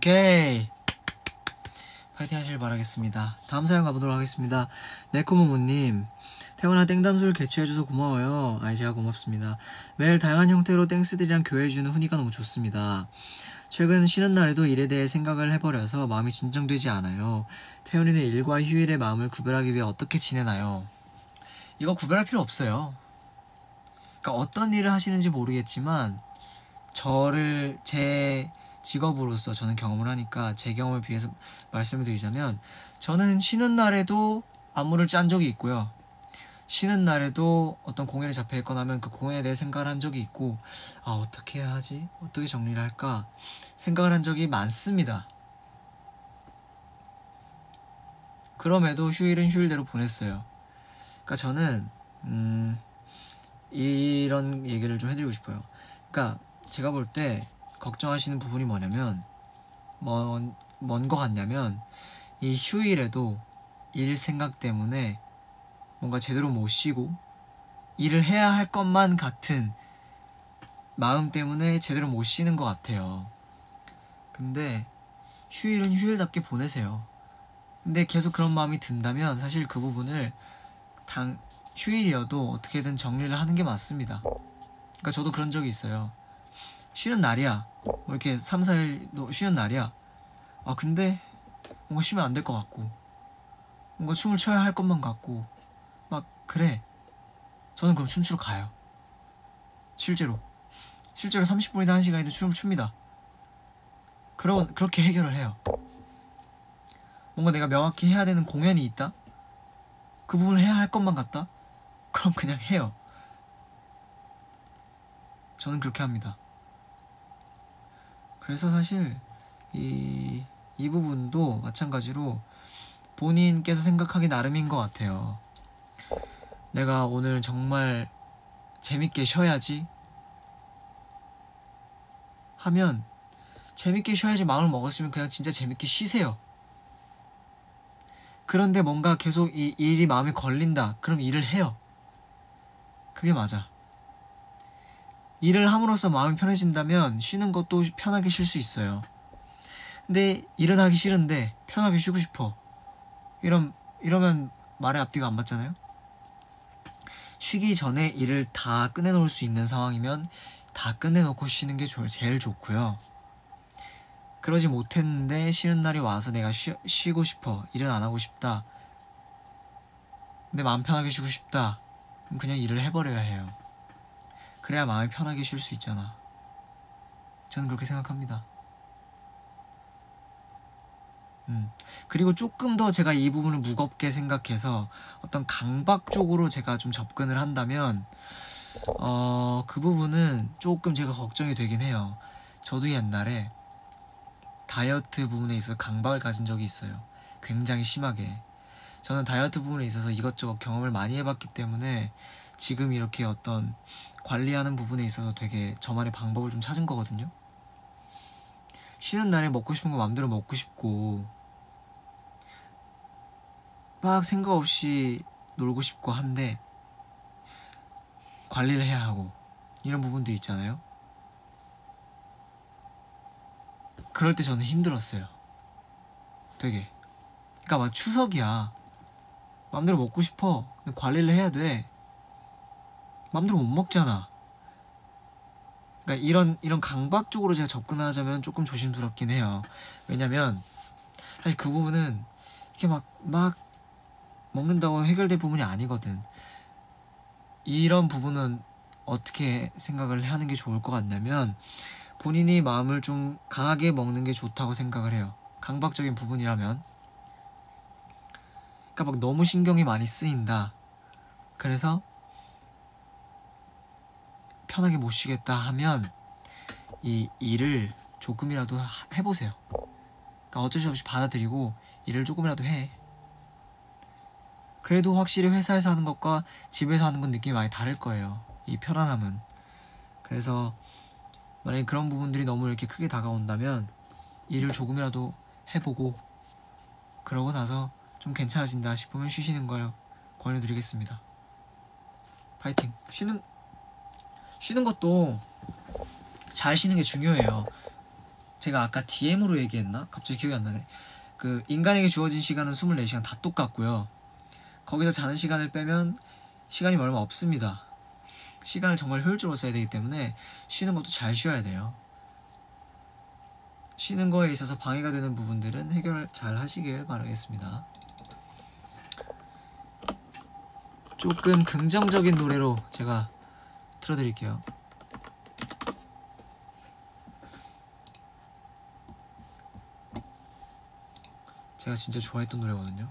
오케이. 파이팅 하시길 바라겠습니다. 다음 사연 가보도록 하겠습니다. 네코모모님, 태원아 땡담술 개최해줘서 고마워요. 아이 제가 고맙습니다. 매일 다양한 형태로 땡스들이랑 교회해주는 훈이가 너무 좋습니다. 최근 쉬는 날에도 일에 대해 생각을 해버려서 마음이 진정되지 않아요. 태연이는 일과 휴일의 마음을 구별하기 위해 어떻게 지내나요? 이거 구별할 필요 없어요. 그러니까 어떤 일을 하시는지 모르겠지만 저를 제 직업으로서 저는 경험을 하니까 제 경험에 비해서 말씀을 드리자면 저는 쉬는 날에도 안무를 짠 적이 있고요. 쉬는 날에도 어떤 공연에 잡혀 있거나 하면 그 공연에 대해 생각을 한 적이 있고 어떻게 해야 하지? 어떻게 정리를 할까? 생각을 한 적이 많습니다. 그럼에도 휴일은 휴일대로 보냈어요. 그러니까 저는 이런 얘기를 좀 해드리고 싶어요. 그러니까 제가 볼 때 걱정하시는 부분이 뭐냐면 뭔 거 같냐면 이 휴일에도 일 생각 때문에 뭔가 제대로 못 쉬고 일을 해야 할 것만 같은 마음 때문에 제대로 못 쉬는 것 같아요. 근데 휴일은 휴일답게 보내세요. 근데 계속 그런 마음이 든다면 사실 그 부분을 휴일이어도 어떻게든 정리를 하는 게 맞습니다. 그러니까 저도 그런 적이 있어요. 쉬는 날이야. 뭐 이렇게 3, 4일도 쉬는 날이야. 근데 뭔가 쉬면 안 될 것 같고 뭔가 춤을 춰야 할 것만 같고 막 그래. 저는 그럼 춤추러 가요. 실제로 30분이든 1시간이든 춤을 춥니다. 그렇게 해결을 해요. 뭔가 내가 명확히 해야 되는 공연이 있다? 그 부분을 해야 할 것만 같다? 그럼 그냥 해요. 저는 그렇게 합니다. 그래서 사실 이 부분도 마찬가지로 본인께서 생각하기 나름인 것 같아요. 내가 오늘 정말 재밌게 쉬어야지 하면 재밌게 쉬어야지 마음을 먹었으면 그냥 진짜 재밌게 쉬세요. 그런데 뭔가 계속 이 일이 마음에 걸린다. 그럼 일을 해요. 그게 맞아. 일을 함으로써 마음이 편해진다면 쉬는 것도 편하게 쉴 수 있어요. 근데 일은 하기 싫은데 편하게 쉬고 싶어. 이러면 말의 앞뒤가 안 맞잖아요. 쉬기 전에 일을 다 끝내놓을 수 있는 상황이면 다 끝내놓고 쉬는 게 제일 좋고요. 그러지 못했는데 쉬는 날이 와서 내가 쉬고 싶어. 일은 안 하고 싶다. 근데 마음 편하게 쉬고 싶다. 그럼 그냥 일을 해버려야 해요. 그래야 마음이 편하게 쉴 수 있잖아. 저는 그렇게 생각합니다. 그리고 조금 더 제가 이 부분을 무겁게 생각해서 어떤 강박 쪽으로 제가 좀 접근을 한다면 그 부분은 조금 제가 걱정이 되긴 해요. 저도 옛날에 다이어트 부분에 있어서 강박을 가진 적이 있어요. 굉장히 심하게. 저는 다이어트 부분에 있어서 이것저것 경험을 많이 해봤기 때문에 지금 이렇게 어떤 관리하는 부분에 있어서 되게 저만의 방법을 좀 찾은 거거든요. 쉬는 날에 먹고 싶은 거 마음대로 먹고 싶고 막 생각 없이 놀고 싶고 한데 관리를 해야 하고 이런 부분들이 있잖아요. 그럴 때 저는 힘들었어요. 되게. 그러니까 막 추석이야. 마음대로 먹고 싶어. 근데 관리를 해야 돼. 마음대로 못 먹잖아. 그러니까 이런 강박 쪽으로 제가 접근하자면 조금 조심스럽긴 해요. 왜냐면 사실 그 부분은 이렇게 막 먹는다고 해결될 부분이 아니거든. 이런 부분은 어떻게 생각을 하는 게 좋을 것 같냐면 본인이 마음을 좀 강하게 먹는 게 좋다고 생각을 해요. 강박적인 부분이라면. 그러니까 막 너무 신경이 많이 쓰인다. 그래서 편하게 못 쉬겠다 하면 이 일을 조금이라도 해보세요. 그러니까 어쩔 수 없이 받아들이고 일을 조금이라도 해. 그래도 확실히 회사에서 하는 것과 집에서 하는 건 느낌이 많이 다를 거예요. 이 편안함은. 그래서 만약에 그런 부분들이 너무 이렇게 크게 다가온다면 일을 조금이라도 해보고 그러고 나서 좀 괜찮아진다 싶으면 쉬시는 걸 권유드리겠습니다. 파이팅. 쉬는 것도 잘 쉬는 게 중요해요. 제가 아까 DM으로 얘기했나? 갑자기 기억이 안 나네. 그 인간에게 주어진 시간은 24시간 다 똑같고요. 거기서 자는 시간을 빼면 시간이 얼마 없습니다. 시간을 정말 효율적으로 써야 되기 때문에 쉬는 것도 잘 쉬어야 돼요. 쉬는 거에 있어서 방해가 되는 부분들은 해결 잘 하시길 바라겠습니다. 조금 긍정적인 노래로 제가 틀어드릴게요. 제가 진짜 좋아했던 노래거든요.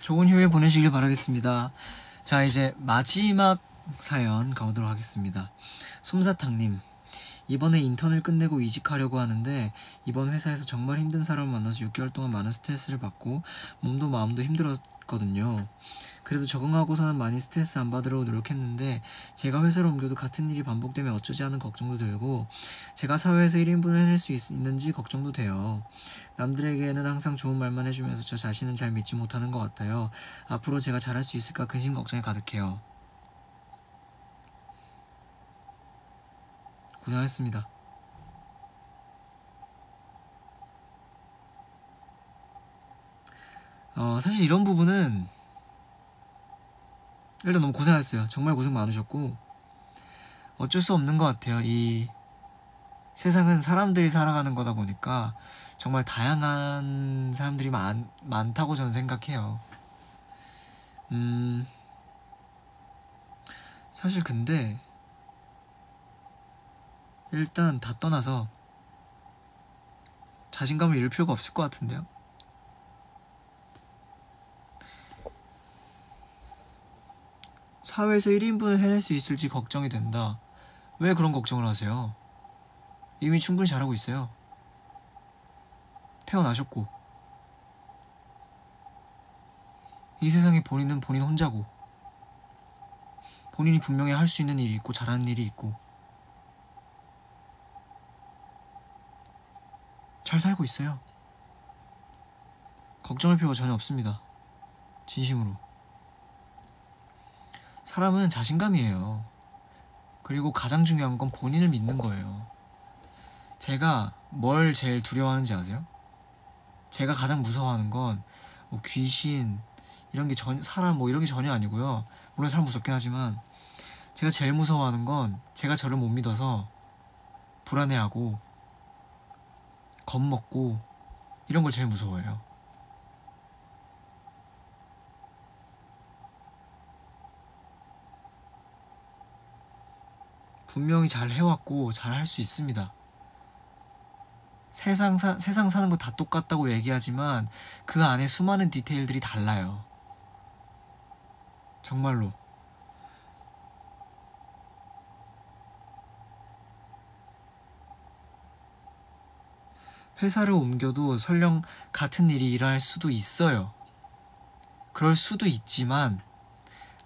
좋은 휴일 보내시길 바라겠습니다. 자, 이제 마지막 사연 가보도록 하겠습니다. 솜사탕님, 이번에 인턴을 끝내고 이직하려고 하는데 이번 회사에서 정말 힘든 사람을 만나서 6개월 동안 많은 스트레스를 받고 몸도 마음도 힘들었거든요. 그래도 적응하고서는 많이 스트레스 안 받으려고 노력했는데 제가 회사를 옮겨도 같은 일이 반복되면 어쩌지 하는 걱정도 들고 제가 사회에서 1인분을 해낼 수 있는지 걱정도 돼요. 남들에게는 항상 좋은 말만 해주면서 저 자신은 잘 믿지 못하는 것 같아요. 앞으로 제가 잘할 수 있을까 근심 걱정이 가득해요. 고생하셨습니다. 사실 이런 부분은 일단 너무 고생하셨어요. 정말 고생 많으셨고 어쩔 수 없는 것 같아요. 이 세상은 사람들이 살아가는 거다 보니까 정말 다양한 사람들이 많다고 저는 생각해요. 사실 근데 일단 다 떠나서 자신감을 잃을 필요가 없을 것 같은데요. 사회에서 1인분을 해낼 수 있을지 걱정이 된다. 왜 그런 걱정을 하세요? 이미 충분히 잘하고 있어요. 태어나셨고 이 세상에 본인은 본인 혼자고 본인이 분명히 할 수 있는 일이 있고 잘하는 일이 있고 잘 살고 있어요. 걱정할 필요가 전혀 없습니다. 진심으로. 사람은 자신감이에요. 그리고 가장 중요한 건 본인을 믿는 거예요. 제가 뭘 제일 두려워하는지 아세요? 제가 가장 무서워하는 건 뭐 귀신 이런 게 사람 뭐 이런 게 전혀 아니고요. 물론 사람 무섭긴 하지만 제가 제일 무서워하는 건 제가 저를 못 믿어서 불안해하고 겁먹고 이런 걸 제일 무서워해요. 분명히 잘 해왔고 잘 할 수 있습니다. 세상 사는 거 다 똑같다고 얘기하지만 그 안에 수많은 디테일들이 달라요. 정말로. 회사를 옮겨도 설령 같은 일이 일어날 수도 있어요. 그럴 수도 있지만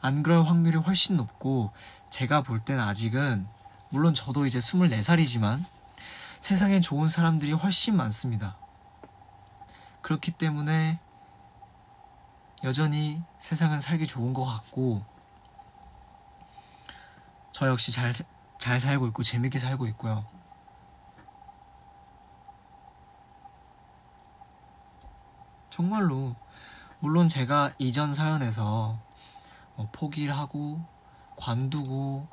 안 그럴 확률이 훨씬 높고, 제가 볼 때는 아직은, 물론 저도 이제 24살이지만 세상엔 좋은 사람들이 훨씬 많습니다. 그렇기 때문에 여전히 세상은 살기 좋은 것 같고, 저 역시 잘 살고 있고 재밌게 살고 있고요. 정말로 물론 제가 이전 사연에서 포기를 하고 관두고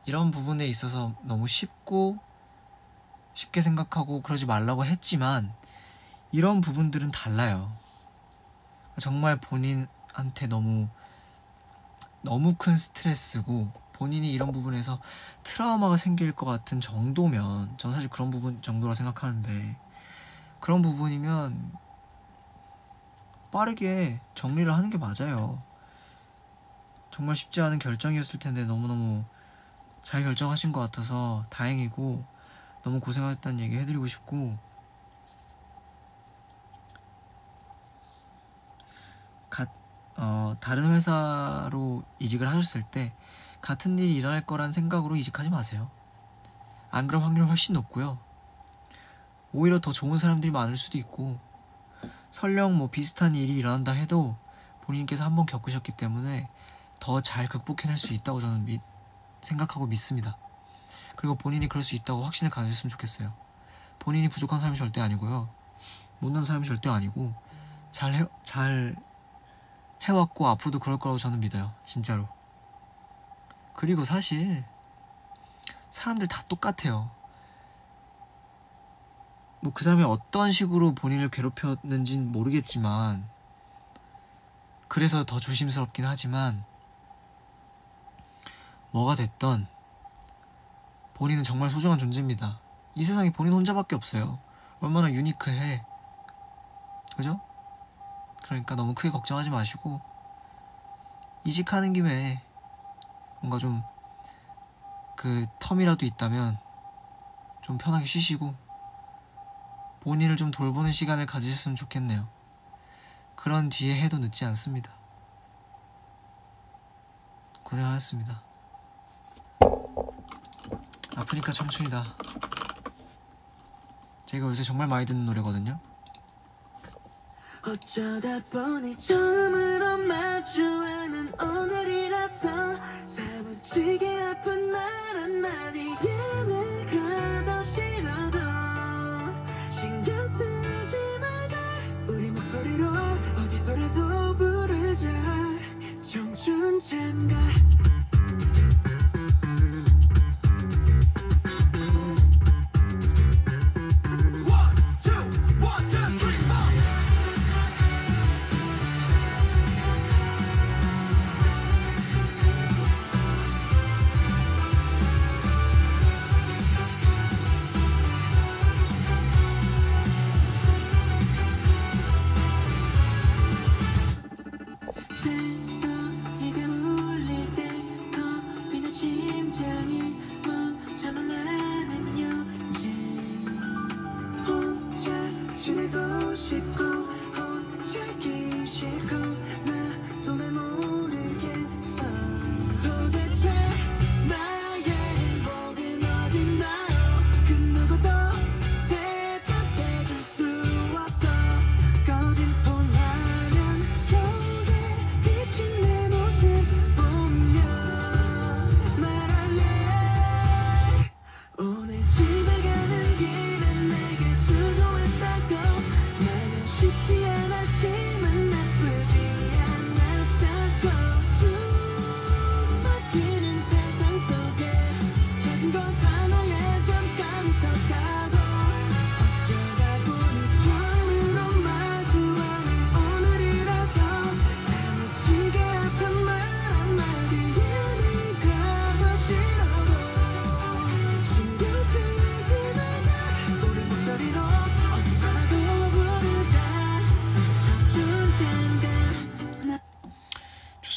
이런 부분에 있어서 너무 쉽게 생각하고 그러지 말라고 했지만, 이런 부분들은 달라요. 정말 본인한테 너무 큰 스트레스고 본인이 이런 부분에서 트라우마가 생길 것 같은 정도면, 전 사실 그런 부분 정도라 생각하는데, 그런 부분이면 빠르게 정리를 하는 게 맞아요. 정말 쉽지 않은 결정이었을 텐데 너무너무 잘 결정하신 것 같아서 다행이고, 너무 고생하셨다는 얘기 해드리고 싶고, 다른 회사로 이직을 하셨을 때 같은 일이 일어날 거란 생각으로 이직하지 마세요. 안 그럴 확률이 훨씬 높고요. 오히려 더 좋은 사람들이 많을 수도 있고, 설령 비슷한 일이 일어난다 해도 본인께서 한번 겪으셨기 때문에 더 잘 극복해낼 수 있다고 저는 생각하고 믿습니다. 그리고 본인이 그럴 수 있다고 확신을 가지셨으면 좋겠어요. 본인이 부족한 사람이 절대 아니고요, 못난 사람이 절대 아니고, 잘 해왔고 앞으로도 그럴 거라고 저는 믿어요. 진짜로. 그리고 사실 사람들 다 똑같아요. 그 사람이 어떤 식으로 본인을 괴롭혔는지는 모르겠지만, 그래서 더 조심스럽긴 하지만, 뭐가 됐던 본인은 정말 소중한 존재입니다. 이 세상에 본인 혼자밖에 없어요. 얼마나 유니크해. 그죠? 그러니까 너무 크게 걱정하지 마시고, 이직하는 김에 뭔가 좀 그 텀이라도 있다면 좀 편하게 쉬시고 본인을 좀 돌보는 시간을 가지셨으면 좋겠네요. 그런 뒤에 해도 늦지 않습니다. 고생하셨습니다. 아프니까 청춘이다. 제가 요새 정말 많이 듣는 노래거든요. 어쩌다 보니 처음으로 마주하는 오늘이라서 사무치게 아픈 말 한마디에 내가 더 싫어도 신경 쓰지 말자. 우리 목소리로 어디서라도 부르자. 청춘 찬가.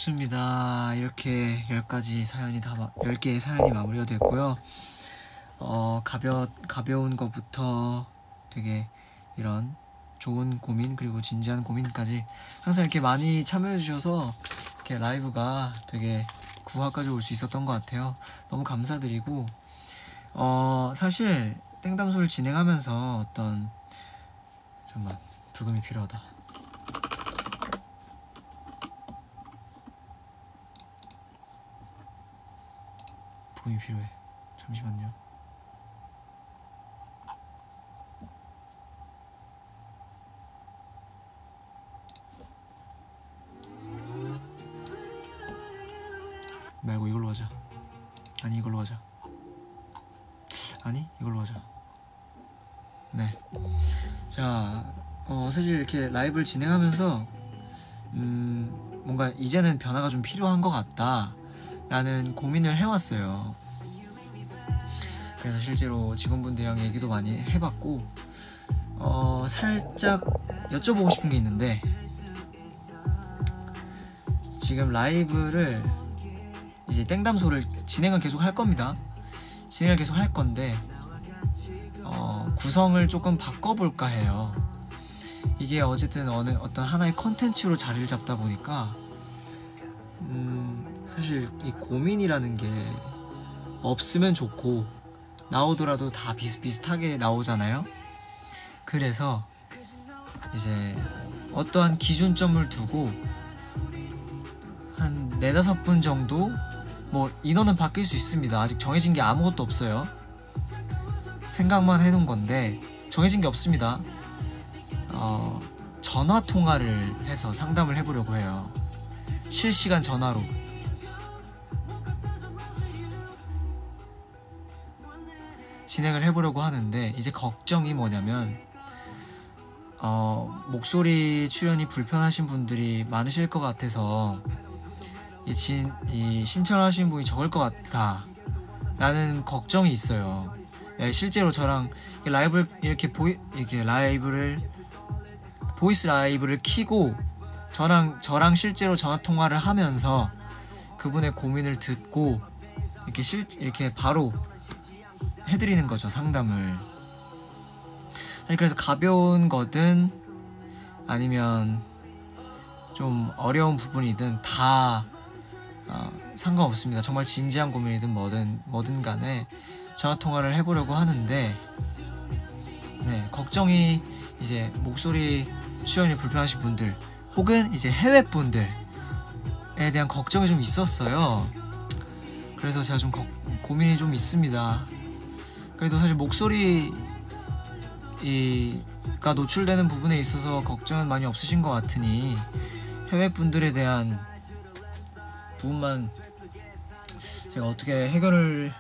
좋습니다. 이렇게 10개의 사연이 마무리가 됐고요. 가벼운 것부터 되게 이런 좋은 고민, 그리고 진지한 고민까지 항상 이렇게 많이 참여해 주셔서 이렇게 라이브가 되게 9화까지 올 수 있었던 것 같아요. 너무 감사드리고 사실 땡담소를 진행하면서 어떤 잠깐만 부금이 필요하다. 부금이 필요해. 잠시만요. 말고 이걸로 하자. 아니 이걸로 하자. 아니 이걸로 하자. 네. 자, 사실 이렇게 라이브를 진행하면서 뭔가 이제는 변화가 좀 필요한 것 같다 라는 고민을 해왔어요. 그래서 실제로 직원분들이랑 얘기도 많이 해봤고 살짝 여쭤보고 싶은 게 있는데, 지금 라이브를 이제 땡담소를 진행은 계속 할 겁니다. 진행을 계속 할 건데 구성을 조금 바꿔볼까 해요. 이게 어쨌든 어떤 하나의 컨텐츠로 자리를 잡다 보니까 사실 이 고민이라는 게 없으면 좋고 나오더라도 다 비슷비슷하게 나오잖아요. 그래서 이제 어떠한 기준점을 두고 한 4-5분 정도, 뭐 인원은 바뀔 수 있습니다. 아직 정해진 게 아무것도 없어요. 생각만 해놓은 건데 정해진 게 없습니다. 전화 통화를 해서 상담을 해보려고 해요. 실시간 전화로. 진행을 해보려고 하는데, 이제 걱정이 뭐냐면 목소리 출연이 불편하신 분들이 많으실 것 같아서 이 신청하신 분이 적을 것 같다 라는 걱정이 있어요. 실제로 저랑 라이브를 이렇게 보이스 라이브를 키고 저랑 실제로 전화 통화를 하면서 그분의 고민을 듣고 이렇게 바로 해드리는 거죠, 상담을. 그래서 가벼운 거든 아니면 좀 어려운 부분이든 다 상관없습니다. 정말 진지한 고민이든 뭐든 간에 전화 통화를 해보려고 하는데, 네, 걱정이 이제 목소리 출연이 불편하신 분들 혹은 이제 해외 분들에 대한 걱정이 좀 있었어요. 그래서 제가 좀 고민이 좀 있습니다. 그래도 사실 목소리가 노출되는 부분에 있어서 걱정은 많이 없으신 것 같으니 해외 분들에 대한 부분만 제가 어떻게 해결을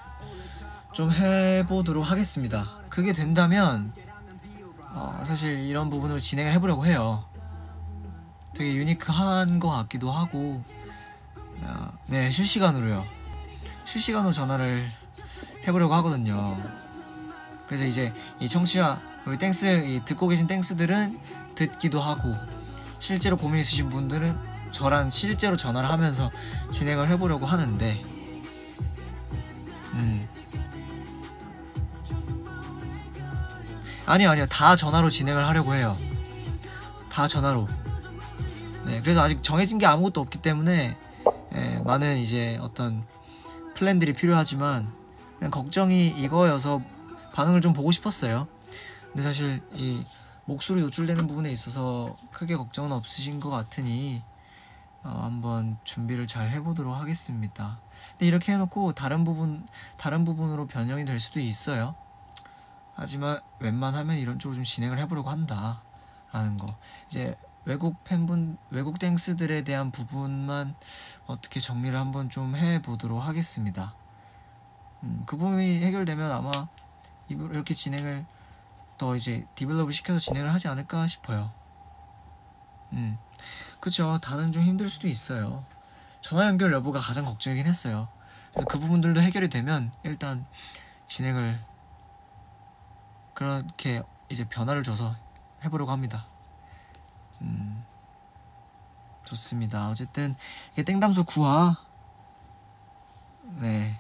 좀 해보도록 하겠습니다. 그게 된다면 사실 이런 부분으로 진행을 해보려고 해요. 되게 유니크한 것 같기도 하고, 네, 실시간으로 전화를 해보려고 하거든요. 그래서 이제 이 청취자, 우리 듣고 계신 땡스들은 듣기도 하고, 실제로 고민 있으신 분들은 저랑 실제로 전화를 하면서 진행을 해보려고 하는데, 아니요, 다 전화로 진행을 하려고 해요. 다 전화로. 네, 그래서 아직 정해진 게 아무것도 없기 때문에 많은 이제 어떤 플랜들이 필요하지만, 그냥 걱정이 이거여서 반응을 좀 보고 싶었어요. 근데 사실 이 목소리 노출되는 부분에 있어서 크게 걱정은 없으신 것 같으니 한번 준비를 잘 해보도록 하겠습니다. 근데 이렇게 해놓고 다른 부분으로 변형이 될 수도 있어요. 하지만 웬만하면 이런 쪽으로 좀 진행을 해보려고 한다 라는 거. 이제 외국 땡스들에 대한 부분만 어떻게 정리를 한번 좀 해보도록 하겠습니다. 그 부분이 해결되면 아마 이렇게 진행을 더 이제 디벨롭을 시켜서 진행을 하지 않을까 싶어요. 그쵸, 다는 좀 힘들 수도 있어요. 전화 연결 여부가 가장 걱정이긴 했어요. 그래서 그 부분들도 해결이 되면 일단 진행을 그렇게 이제 변화를 줘서 해보려고 합니다. 좋습니다. 어쨌든 땡담소 9화 네,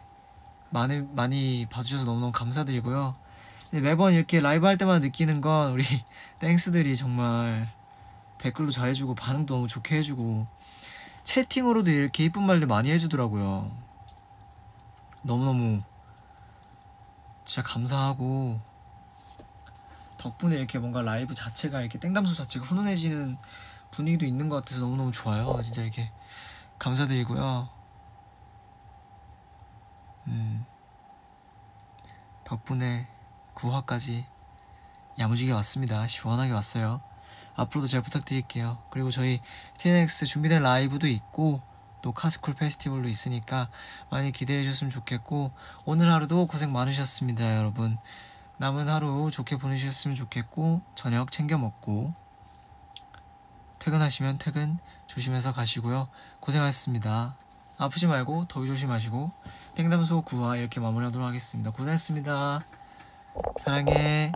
많이 봐주셔서 너무너무 감사드리고요. 매번 이렇게 라이브 할 때마다 느끼는 건 우리 땡스들이 정말 댓글도 잘해주고 반응도 너무 좋게 해주고 채팅으로도 이렇게 이쁜 말들 많이 해주더라고요. 너무너무 진짜 감사하고, 덕분에 이렇게 뭔가 라이브 자체가 이렇게 땡담소 자체가 훈훈해지는 분위기도 있는 것 같아서 너무너무 좋아요. 진짜 이렇게 감사드리고요. 덕분에 9화까지 야무지게 왔습니다. 시원하게 왔어요. 앞으로도 잘 부탁드릴게요. 그리고 저희 TNX 준비된 라이브도 있고 또 카스쿨 페스티벌도 있으니까 많이 기대해 주셨으면 좋겠고, 오늘 하루도 고생 많으셨습니다. 여러분 남은 하루 좋게 보내셨으면 좋겠고, 저녁 챙겨 먹고 퇴근하시면 퇴근 조심해서 가시고요. 고생하셨습니다. 아프지 말고 더위 조심하시고, 땡담소 9화 이렇게 마무리하도록 하겠습니다. 고생했습니다. 사랑해.